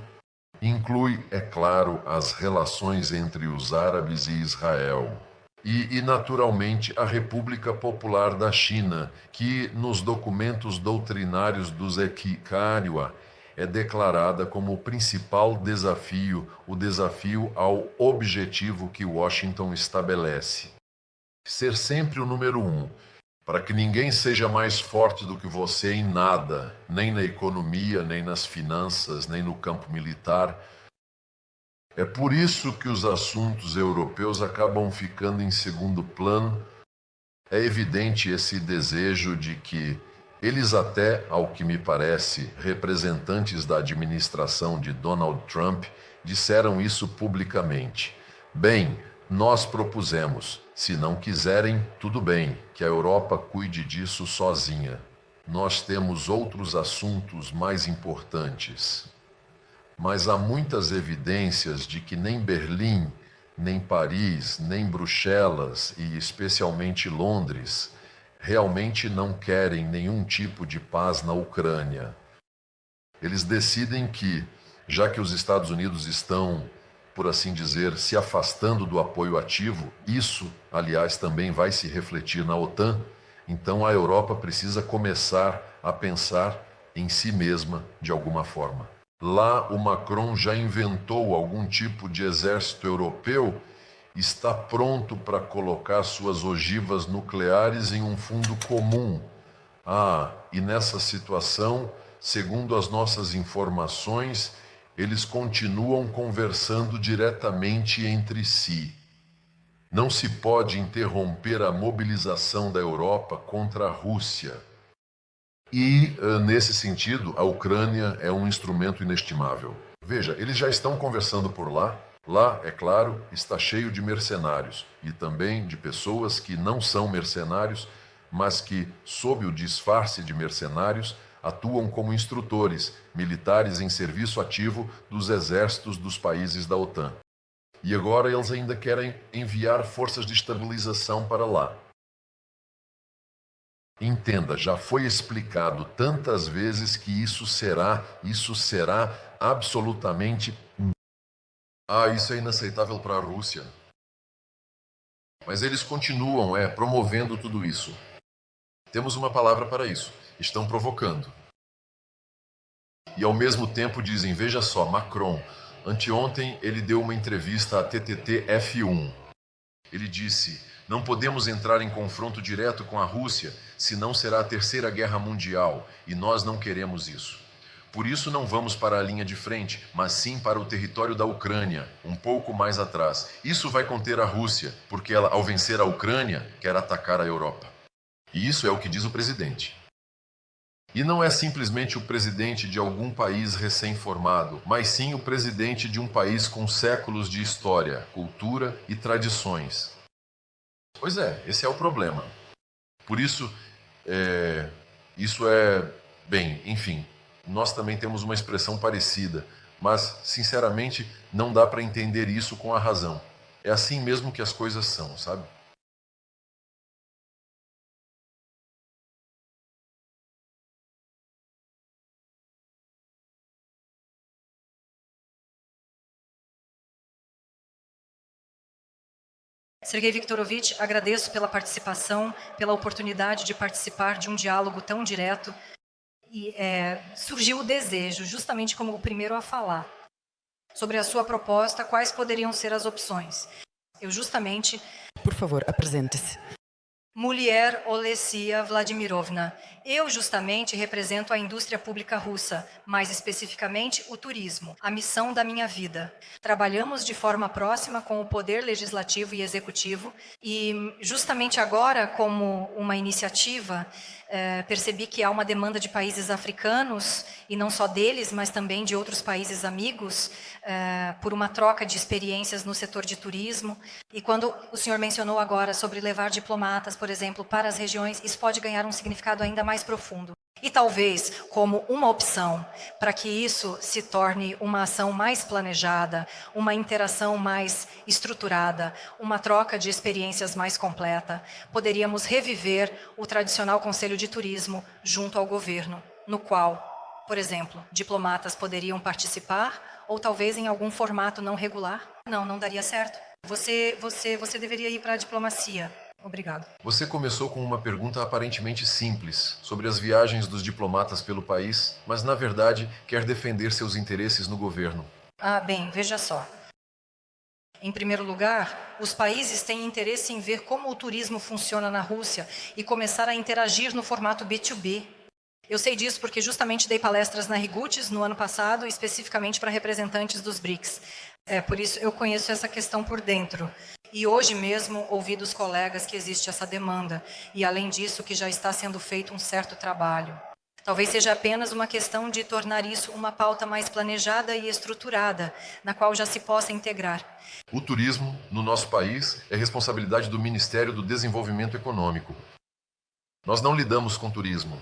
inclui, é claro, as relações entre os árabes e Israel. E, naturalmente, a República Popular da China, que nos documentos doutrinários do Zekikarwa é declarada como o principal desafio, o desafio ao objetivo que Washington estabelece. Ser sempre o número 1, para que ninguém seja mais forte do que você em nada, nem na economia, nem nas finanças, nem no campo militar. É por isso que os assuntos europeus acabam ficando em segundo plano. É evidente esse desejo de que eles até, ao que me parece, representantes da administração de Donald Trump, disseram isso publicamente. Bem, nós propusemos, se não quiserem, tudo bem, que a Europa cuide disso sozinha. Nós temos outros assuntos mais importantes. Mas há muitas evidências de que nem Berlim, nem Paris, nem Bruxelas e especialmente Londres realmente não querem nenhum tipo de paz na Ucrânia. Eles decidem que, já que os Estados Unidos estão, por assim dizer, se afastando do apoio ativo, isso, aliás, também vai se refletir na OTAN, então a Europa precisa começar a pensar em si mesma de alguma forma. Lá o Macron já inventou algum tipo de exército europeu, está pronto para colocar suas ogivas nucleares em um fundo comum. E nessa situação, segundo as nossas informações, eles continuam conversando diretamente entre si. Não se pode interromper a mobilização da Europa contra a Rússia. E, nesse sentido, a Ucrânia é um instrumento inestimável. Veja, eles já estão conversando por lá. Lá, é claro, está cheio de mercenários e também de pessoas que não são mercenários, mas que, sob o disfarce de mercenários, atuam como instrutores, militares em serviço ativo dos exércitos dos países da OTAN. E agora eles ainda querem enviar forças de estabilização para lá. Entenda, já foi explicado tantas vezes que isso será absolutamente... isso é inaceitável para a Rússia. Mas eles continuam, promovendo tudo isso. Temos uma palavra para isso. Estão provocando. E ao mesmo tempo dizem, veja só, Macron, anteontem ele deu uma entrevista à TTT F1. Ele disse, não podemos entrar em confronto direto com a Rússia, senão será a Terceira Guerra Mundial, e nós não queremos isso. Por isso não vamos para a linha de frente, mas sim para o território da Ucrânia, um pouco mais atrás. Isso vai conter a Rússia, porque ela, ao vencer a Ucrânia, quer atacar a Europa. E isso é o que diz o presidente. E não é simplesmente o presidente de algum país recém-formado, mas sim o presidente de um país com séculos de história, cultura e tradições. Pois é, esse é o problema. Por isso, enfim, nós também temos uma expressão parecida, mas, sinceramente, não dá para entender isso com a razão. É assim mesmo que as coisas são, sabe? Sergei Viktorovich, agradeço pela participação, pela oportunidade de participar de um diálogo tão direto. E surgiu o desejo, justamente como o primeiro a falar, sobre a sua proposta, quais poderiam ser as opções. Por favor, apresente-se. Mulher Olesia Vladimirovna. Eu justamente represento a indústria pública russa, mais especificamente o turismo, a missão da minha vida. Trabalhamos de forma próxima com o poder legislativo e executivo e justamente agora, como uma iniciativa, percebi que há uma demanda de países africanos, e não só deles, mas também de outros países amigos, por uma troca de experiências no setor de turismo. E quando o senhor mencionou agora sobre levar diplomatas, por exemplo, para as regiões, isso pode ganhar um significado ainda mais profundo. E talvez, como uma opção para que isso se torne uma ação mais planejada, uma interação mais estruturada, uma troca de experiências mais completa, poderíamos reviver o tradicional Conselho de Turismo junto ao governo, no qual, por exemplo, diplomatas poderiam participar ou talvez em algum formato não regular. Não daria certo. Você deveria ir para a diplomacia. Obrigado. Você começou com uma pergunta aparentemente simples sobre as viagens dos diplomatas pelo país, mas na verdade quer defender seus interesses no governo. Bem, veja só. Em primeiro lugar, os países têm interesse em ver como o turismo funciona na Rússia e começar a interagir no formato B2B. Eu sei disso porque justamente dei palestras na Riguts no ano passado, especificamente para representantes dos BRICS. Por isso eu conheço essa questão por dentro. E hoje mesmo ouvi dos colegas que existe essa demanda. E além disso, que já está sendo feito um certo trabalho. Talvez seja apenas uma questão de tornar isso uma pauta mais planejada e estruturada, na qual já se possa integrar. O turismo, no nosso país, é responsabilidade do Ministério do Desenvolvimento Econômico. Nós não lidamos com turismo.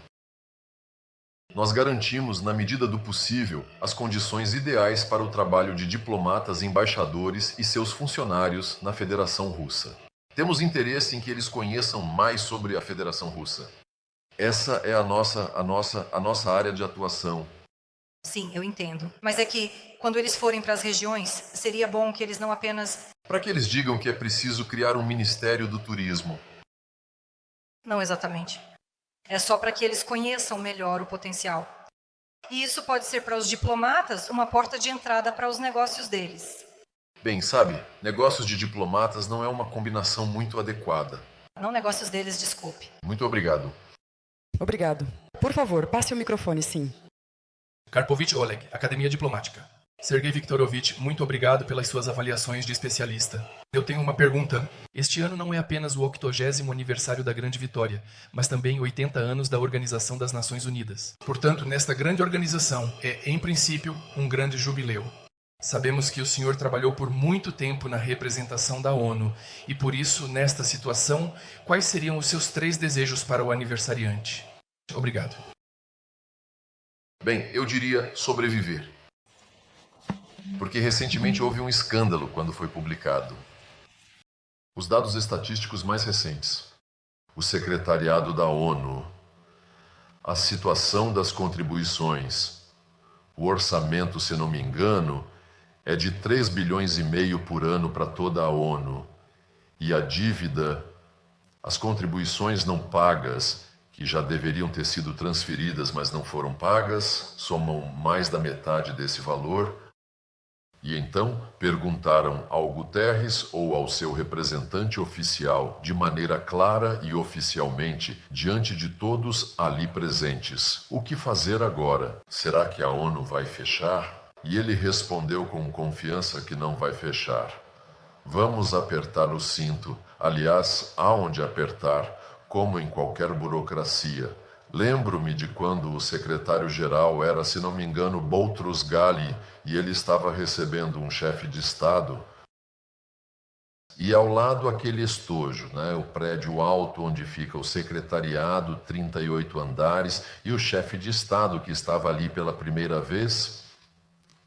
Nós garantimos, na medida do possível, as condições ideais para o trabalho de diplomatas, embaixadores e seus funcionários na Federação Russa. Temos interesse em que eles conheçam mais sobre a Federação Russa. Essa é a nossa área de atuação. Sim, eu entendo. Mas é que, quando eles forem para as regiões, seria bom que eles não apenas... Para que eles digam que é preciso criar um Ministério do Turismo. Não exatamente. É só para que eles conheçam melhor o potencial. E isso pode ser para os diplomatas uma porta de entrada para os negócios deles. Bem, sabe, negócios de diplomatas não é uma combinação muito adequada. Não negócios deles, desculpe. Muito obrigado. Obrigado. Por favor, passe o microfone, sim. Karpovich Oleg, Academia Diplomática. Sergei Viktorovich, muito obrigado pelas suas avaliações de especialista. Eu tenho uma pergunta. Este ano não é apenas o 80º aniversário da Grande Vitória, mas também 80 anos da Organização das Nações Unidas. Portanto, nesta grande organização é, em princípio, um grande jubileu. Sabemos que o senhor trabalhou por muito tempo na representação da ONU e, por isso, nesta situação, quais seriam os seus 3 desejos para o aniversariante? Obrigado. Bem, eu diria sobreviver. Porque recentemente houve um escândalo quando foi publicado. Os dados estatísticos mais recentes. O secretariado da ONU. A situação das contribuições. O orçamento, se não me engano, é de 3 bilhões e meio por ano para toda a ONU. E a dívida, as contribuições não pagas, que já deveriam ter sido transferidas, mas não foram pagas, somam mais da metade desse valor. E então perguntaram ao Guterres ou ao seu representante oficial, de maneira clara e oficialmente, diante de todos ali presentes: o que fazer agora? Será que a ONU vai fechar? E ele respondeu com confiança que não vai fechar. Vamos apertar o cinto, aliás, aonde apertar, como em qualquer burocracia. Lembro-me de quando o secretário-geral era, se não me engano, Boutros Ghali, e ele estava recebendo um chefe de Estado. E ao lado aquele estojo, né, o prédio alto onde fica o secretariado, 38 andares, e o chefe de Estado que estava ali pela primeira vez.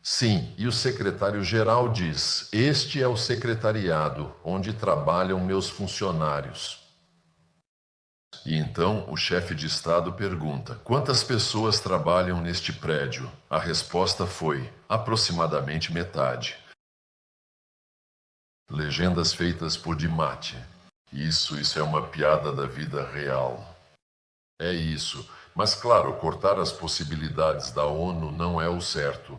Sim, e o secretário-geral diz: este é o secretariado, onde trabalham meus funcionários. E então o chefe de Estado pergunta: quantas pessoas trabalham neste prédio? A resposta foi: aproximadamente metade. Legendas feitas por Dimati. Isso é uma piada da vida real. É isso, mas claro, cortar as possibilidades da ONU não é o certo.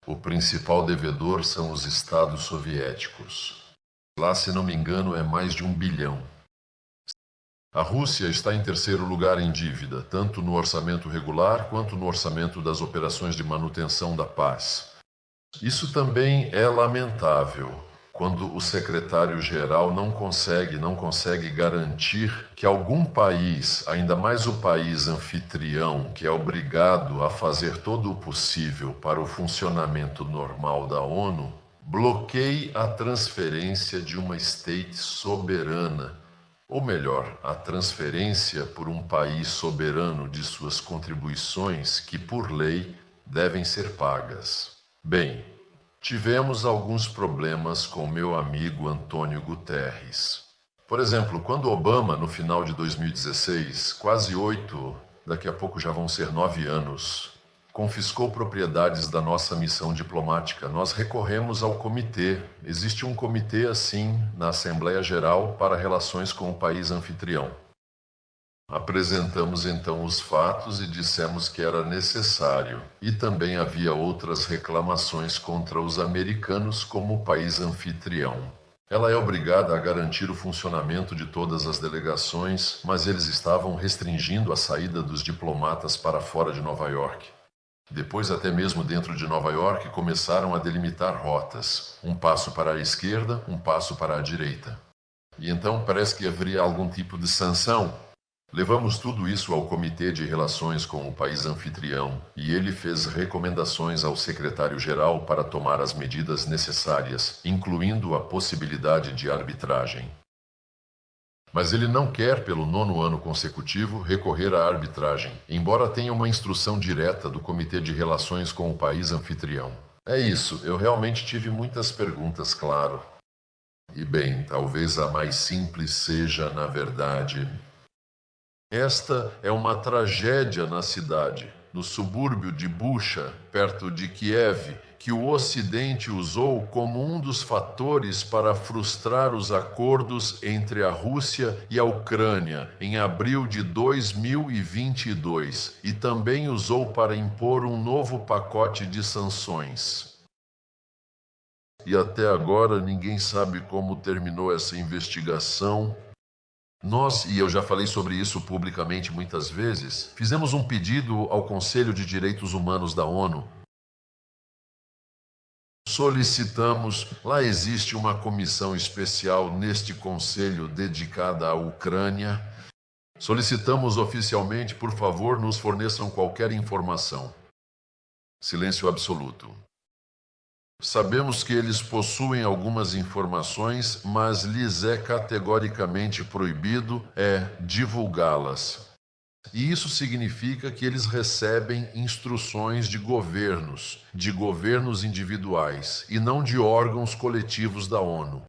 O principal devedor são os Estados soviéticos. Lá, se não me engano, é mais de 1 bilhão. A Rússia está em terceiro lugar em dívida, tanto no orçamento regular quanto no orçamento das operações de manutenção da paz. Isso também é lamentável, quando o secretário-geral não consegue garantir que algum país, ainda mais o país anfitrião, que é obrigado a fazer todo o possível para o funcionamento normal da ONU, bloqueie a transferência de uma state soberana, ou melhor, a transferência por um país soberano de suas contribuições que, por lei, devem ser pagas. Bem, tivemos alguns problemas com meu amigo Antônio Guterres. Por exemplo, quando Obama, no final de 2016, quase 8, daqui a pouco já vão ser 9 anos, confiscou propriedades da nossa missão diplomática, nós recorremos ao comitê. Existe um comitê assim na Assembleia Geral para relações com o país anfitrião. Apresentamos então os fatos e dissemos que era necessário. E também havia outras reclamações contra os americanos como país anfitrião. Ela é obrigada a garantir o funcionamento de todas as delegações, mas eles estavam restringindo a saída dos diplomatas para fora de Nova York. Depois, até mesmo dentro de Nova York, começaram a delimitar rotas. Um passo para a esquerda, um passo para a direita. E então parece que haveria algum tipo de sanção. Levamos tudo isso ao Comitê de Relações com o país anfitrião e ele fez recomendações ao secretário-geral para tomar as medidas necessárias, incluindo a possibilidade de arbitragem. Mas ele não quer, pelo 9º ano consecutivo, recorrer à arbitragem, embora tenha uma instrução direta do Comitê de Relações com o país anfitrião. É isso, eu realmente tive muitas perguntas, claro. E bem, talvez a mais simples seja, na verdade... Esta é uma tragédia na cidade. no subúrbio de Bucha, perto de Kiev, que o Ocidente usou como um dos fatores para frustrar os acordos entre a Rússia e a Ucrânia em abril de 2022 e também usou para impor um novo pacote de sanções. E até agora ninguém sabe como terminou essa investigação. Nós, e eu já falei sobre isso publicamente muitas vezes, fizemos um pedido ao Conselho de Direitos Humanos da ONU. Solicitamos, lá existe uma comissão especial neste conselho dedicada à Ucrânia. Solicitamos oficialmente, por favor, nos forneçam qualquer informação. Silêncio absoluto. Sabemos que eles possuem algumas informações, mas lhes é categoricamente proibido divulgá-las. E isso significa que eles recebem instruções de governos individuais, e não de órgãos coletivos da ONU.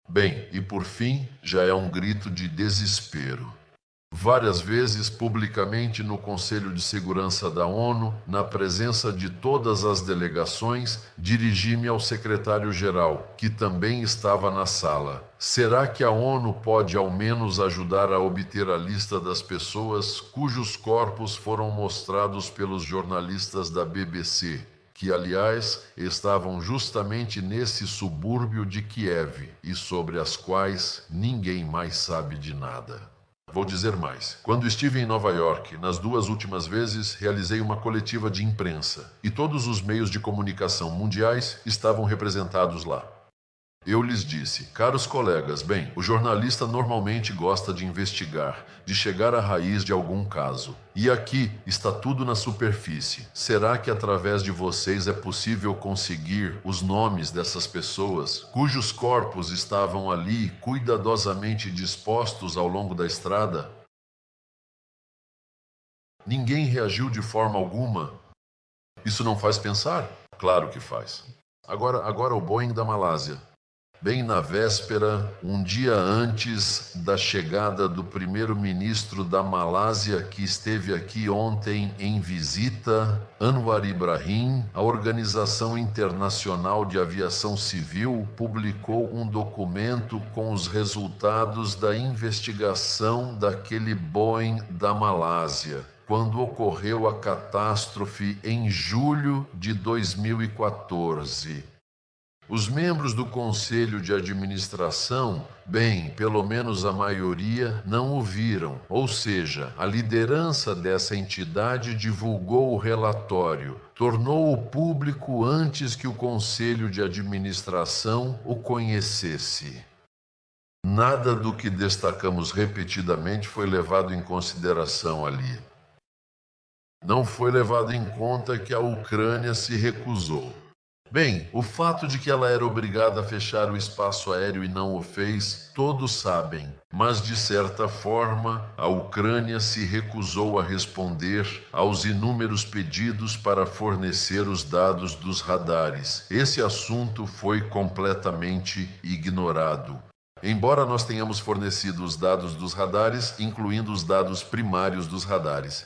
Bem, e por fim, já é um grito de desespero. Várias vezes, publicamente no Conselho de Segurança da ONU, na presença de todas as delegações, dirigi-me ao secretário-geral, que também estava na sala. Será que a ONU pode ao menos ajudar a obter a lista das pessoas cujos corpos foram mostrados pelos jornalistas da BBC, que, aliás, estavam justamente nesse subúrbio de Kiev e sobre as quais ninguém mais sabe de nada? Vou dizer mais. Quando estive em Nova York, nas 2 últimas vezes, realizei uma coletiva de imprensa e todos os meios de comunicação mundiais estavam representados lá. Eu lhes disse, caros colegas, bem, o jornalista normalmente gosta de investigar, de chegar à raiz de algum caso. E aqui está tudo na superfície. Será que através de vocês é possível conseguir os nomes dessas pessoas, cujos corpos estavam ali cuidadosamente dispostos ao longo da estrada? Ninguém reagiu de forma alguma. Isso não faz pensar? Claro que faz. Agora o Boeing da Malásia. Bem na véspera, um dia antes da chegada do primeiro-ministro da Malásia, que esteve aqui ontem em visita, Anwar Ibrahim, a Organização Internacional de Aviação Civil publicou um documento com os resultados da investigação daquele Boeing da Malásia, quando ocorreu a catástrofe em julho de 2014. Os membros do Conselho de Administração, bem, pelo menos a maioria, não o viram. Ou seja, a liderança dessa entidade divulgou o relatório, tornou-o público antes que o Conselho de Administração o conhecesse. Nada do que destacamos repetidamente foi levado em consideração ali. Não foi levado em conta que a Ucrânia se recusou. Bem, o fato de que ela era obrigada a fechar o espaço aéreo e não o fez, todos sabem. Mas, de certa forma, a Ucrânia se recusou a responder aos inúmeros pedidos para fornecer os dados dos radares. Esse assunto foi completamente ignorado. Embora nós tenhamos fornecido os dados dos radares, incluindo os dados primários dos radares.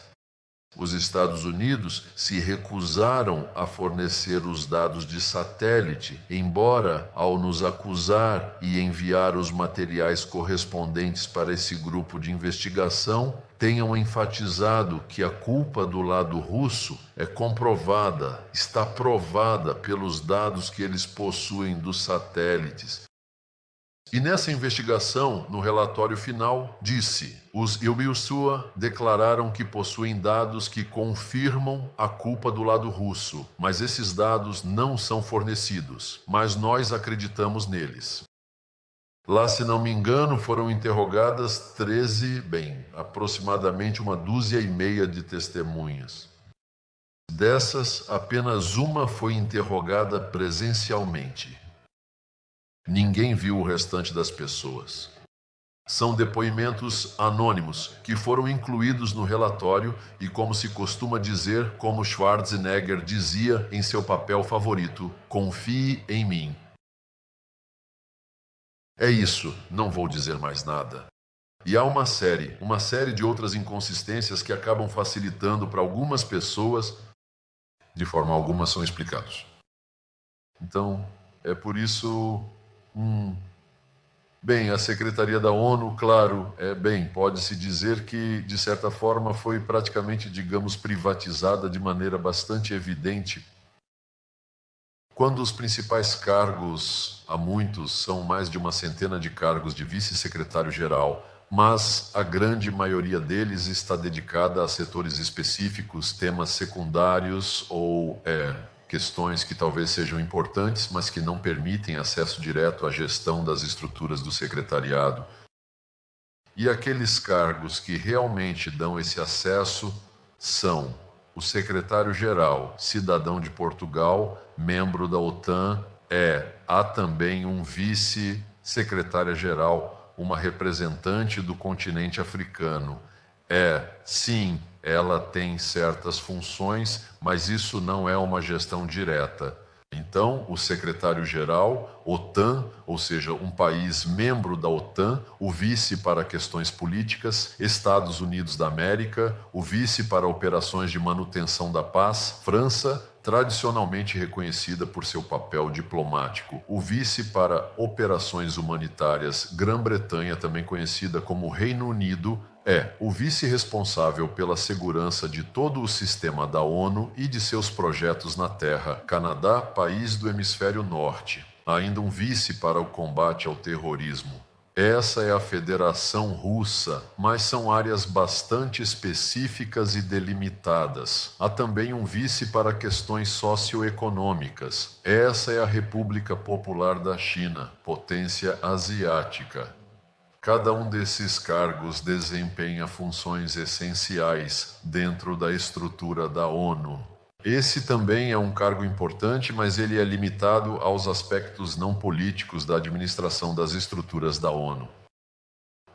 Os Estados Unidos se recusaram a fornecer os dados de satélite, embora, ao nos acusar e enviar os materiais correspondentes para esse grupo de investigação, tenham enfatizado que a culpa do lado russo é comprovada, está provada pelos dados que eles possuem dos satélites. E nessa investigação, no relatório final, disse: os Ilmiusua declararam que possuem dados que confirmam a culpa do lado russo, mas esses dados não são fornecidos, mas nós acreditamos neles. Lá, se não me engano, foram interrogadas aproximadamente 1,5 dúzia de testemunhas. Dessas, apenas uma foi interrogada presencialmente. Ninguém viu o restante das pessoas. São depoimentos anônimos que foram incluídos no relatório e, como se costuma dizer, como Schwarzenegger dizia em seu papel favorito, confie em mim. É isso, não vou dizer mais nada. E há uma série de outras inconsistências que acabam facilitando para algumas pessoas, de forma alguma são explicados. Então, é por isso, bem, a Secretaria da ONU, claro, pode-se dizer que, de certa forma, foi praticamente, digamos, privatizada de maneira bastante evidente. Quando os principais cargos, há muitos, são mais de uma centena de cargos de vice-secretário-geral, mas a grande maioria deles está dedicada a setores específicos, temas secundários ou questões que talvez sejam importantes, mas que não permitem acesso direto à gestão das estruturas do secretariado. E aqueles cargos que realmente dão esse acesso são o secretário-geral, cidadão de Portugal, membro da OTAN, há também um vice-secretária-geral, uma representante do continente africano. Sim, ela tem certas funções, mas isso não é uma gestão direta. Então, o secretário-geral, OTAN, ou seja, um país membro da OTAN, o vice para questões políticas, Estados Unidos da América, o vice para operações de manutenção da paz, França, tradicionalmente reconhecida por seu papel diplomático, o vice para operações humanitárias, Grã-Bretanha, também conhecida como Reino Unido, o vice responsável pela segurança de todo o sistema da ONU e de seus projetos na Terra, Canadá, país do hemisfério norte. Há ainda um vice para o combate ao terrorismo. Essa é a Federação Russa, mas são áreas bastante específicas e delimitadas. Há também um vice para questões socioeconômicas. Essa é a República Popular da China, potência asiática. Cada um desses cargos desempenha funções essenciais dentro da estrutura da ONU. Esse também é um cargo importante, mas ele é limitado aos aspectos não políticos da administração das estruturas da ONU.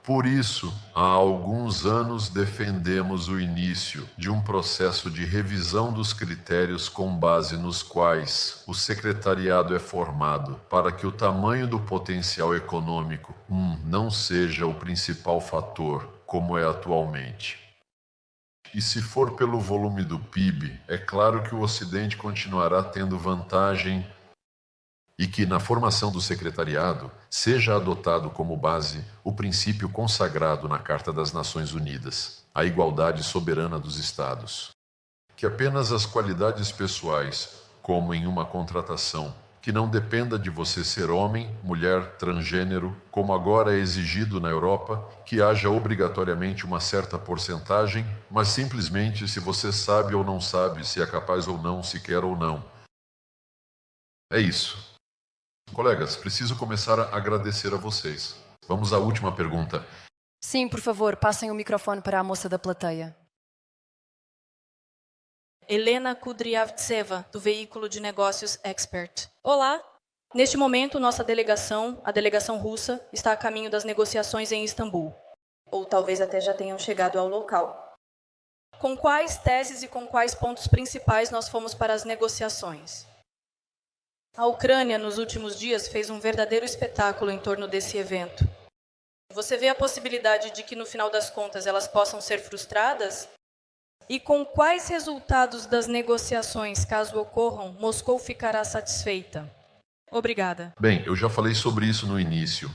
Por isso, há alguns anos defendemos o início de um processo de revisão dos critérios com base nos quais o secretariado é formado, para que o tamanho do potencial econômico não seja o principal fator, como é atualmente. E se for pelo volume do PIB, é claro que o Ocidente continuará tendo vantagem e que na formação do secretariado seja adotado como base o princípio consagrado na Carta das Nações Unidas, a igualdade soberana dos Estados. Que apenas as qualidades pessoais, como em uma contratação, que não dependa de você ser homem, mulher, transgênero, como agora é exigido na Europa, que haja obrigatoriamente uma certa porcentagem, mas simplesmente se você sabe ou não sabe, se é capaz ou não, se quer ou não. É isso. Colegas, preciso começar a agradecer a vocês. Vamos à última pergunta. Sim, por favor, passem o microfone para a moça da plateia. Helena Kudryavtseva, do veículo de negócios Expert. Olá! Neste momento, nossa delegação, a delegação russa, está a caminho das negociações em Istambul. Ou talvez até já tenham chegado ao local. Com quais teses e com quais pontos principais nós fomos para as negociações? A Ucrânia, nos últimos dias, fez um verdadeiro espetáculo em torno desse evento. Você vê a possibilidade de que, no final das contas, elas possam ser frustradas? E com quais resultados das negociações, caso ocorram, Moscou ficará satisfeita? Obrigada. Bem, eu já falei sobre isso no início.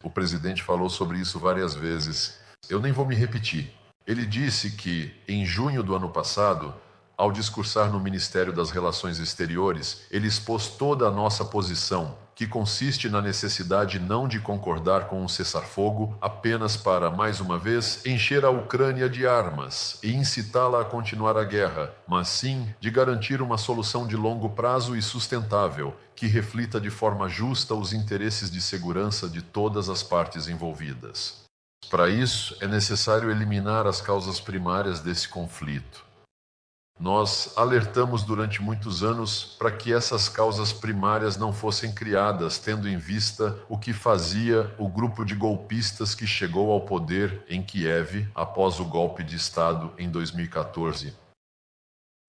O presidente falou sobre isso várias vezes. Eu nem vou me repetir. Ele disse que, em junho do ano passado, ao discursar no Ministério das Relações Exteriores, ele expôs toda a nossa posição, que consiste na necessidade não de concordar com um cessar-fogo apenas para, mais uma vez, encher a Ucrânia de armas e incitá-la a continuar a guerra, mas sim de garantir uma solução de longo prazo e sustentável, que reflita de forma justa os interesses de segurança de todas as partes envolvidas. Para isso, é necessário eliminar as causas primárias desse conflito. Nós alertamos durante muitos anos para que essas causas primárias não fossem criadas, tendo em vista o que fazia o grupo de golpistas que chegou ao poder em Kiev após o golpe de Estado em 2014.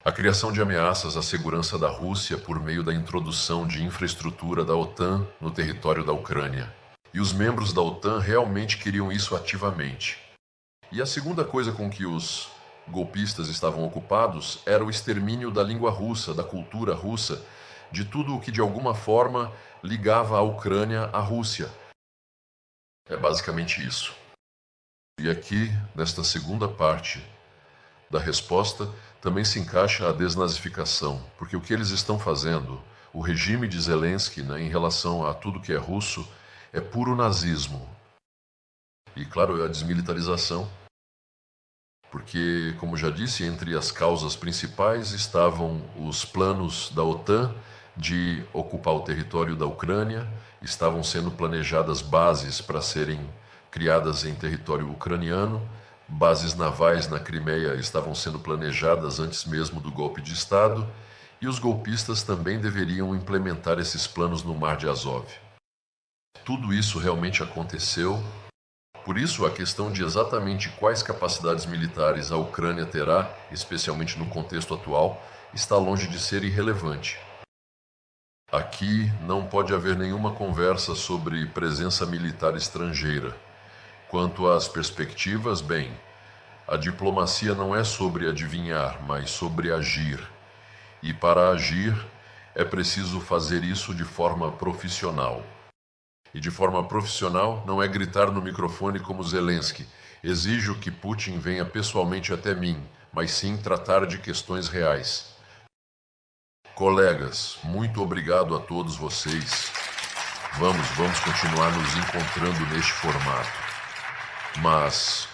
A criação de ameaças à segurança da Rússia por meio da introdução de infraestrutura da OTAN no território da Ucrânia. E os membros da OTAN realmente queriam isso ativamente. E a segunda coisa com que os golpistas estavam ocupados era o extermínio da língua russa, da cultura russa, de tudo o que de alguma forma ligava a Ucrânia à Rússia. É basicamente isso. E aqui, nesta segunda parte da resposta, também se encaixa a desnazificação, porque o que eles estão fazendo, o regime de Zelensky, em relação a tudo que é russo, é puro nazismo. E, claro, a desmilitarização, porque, como já disse, entre as causas principais estavam os planos da OTAN de ocupar o território da Ucrânia, estavam sendo planejadas bases para serem criadas em território ucraniano, bases navais na Crimeia estavam sendo planejadas antes mesmo do golpe de Estado, e os golpistas também deveriam implementar esses planos no Mar de Azov. Tudo isso realmente aconteceu. Por isso, a questão de exatamente quais capacidades militares a Ucrânia terá, especialmente no contexto atual, está longe de ser irrelevante. Aqui não pode haver nenhuma conversa sobre presença militar estrangeira. Quanto às perspectivas, bem, a diplomacia não é sobre adivinhar, mas sobre agir. E para agir, é preciso fazer isso de forma profissional. E de forma profissional não é gritar no microfone como Zelensky. Exijo que Putin venha pessoalmente até mim, mas sim tratar de questões reais. Colegas, muito obrigado a todos vocês. Vamos continuar nos encontrando neste formato. Mas,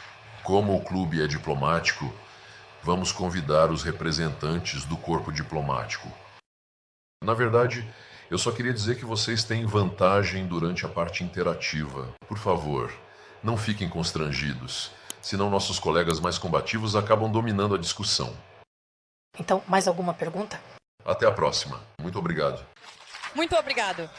como o clube é diplomático, vamos convidar os representantes do corpo diplomático. Na verdade, eu só queria dizer que vocês têm vantagem durante a parte interativa. Por favor, não fiquem constrangidos, senão nossos colegas mais combativos acabam dominando a discussão. Então, mais alguma pergunta? Até a próxima. Muito obrigado. Muito obrigado.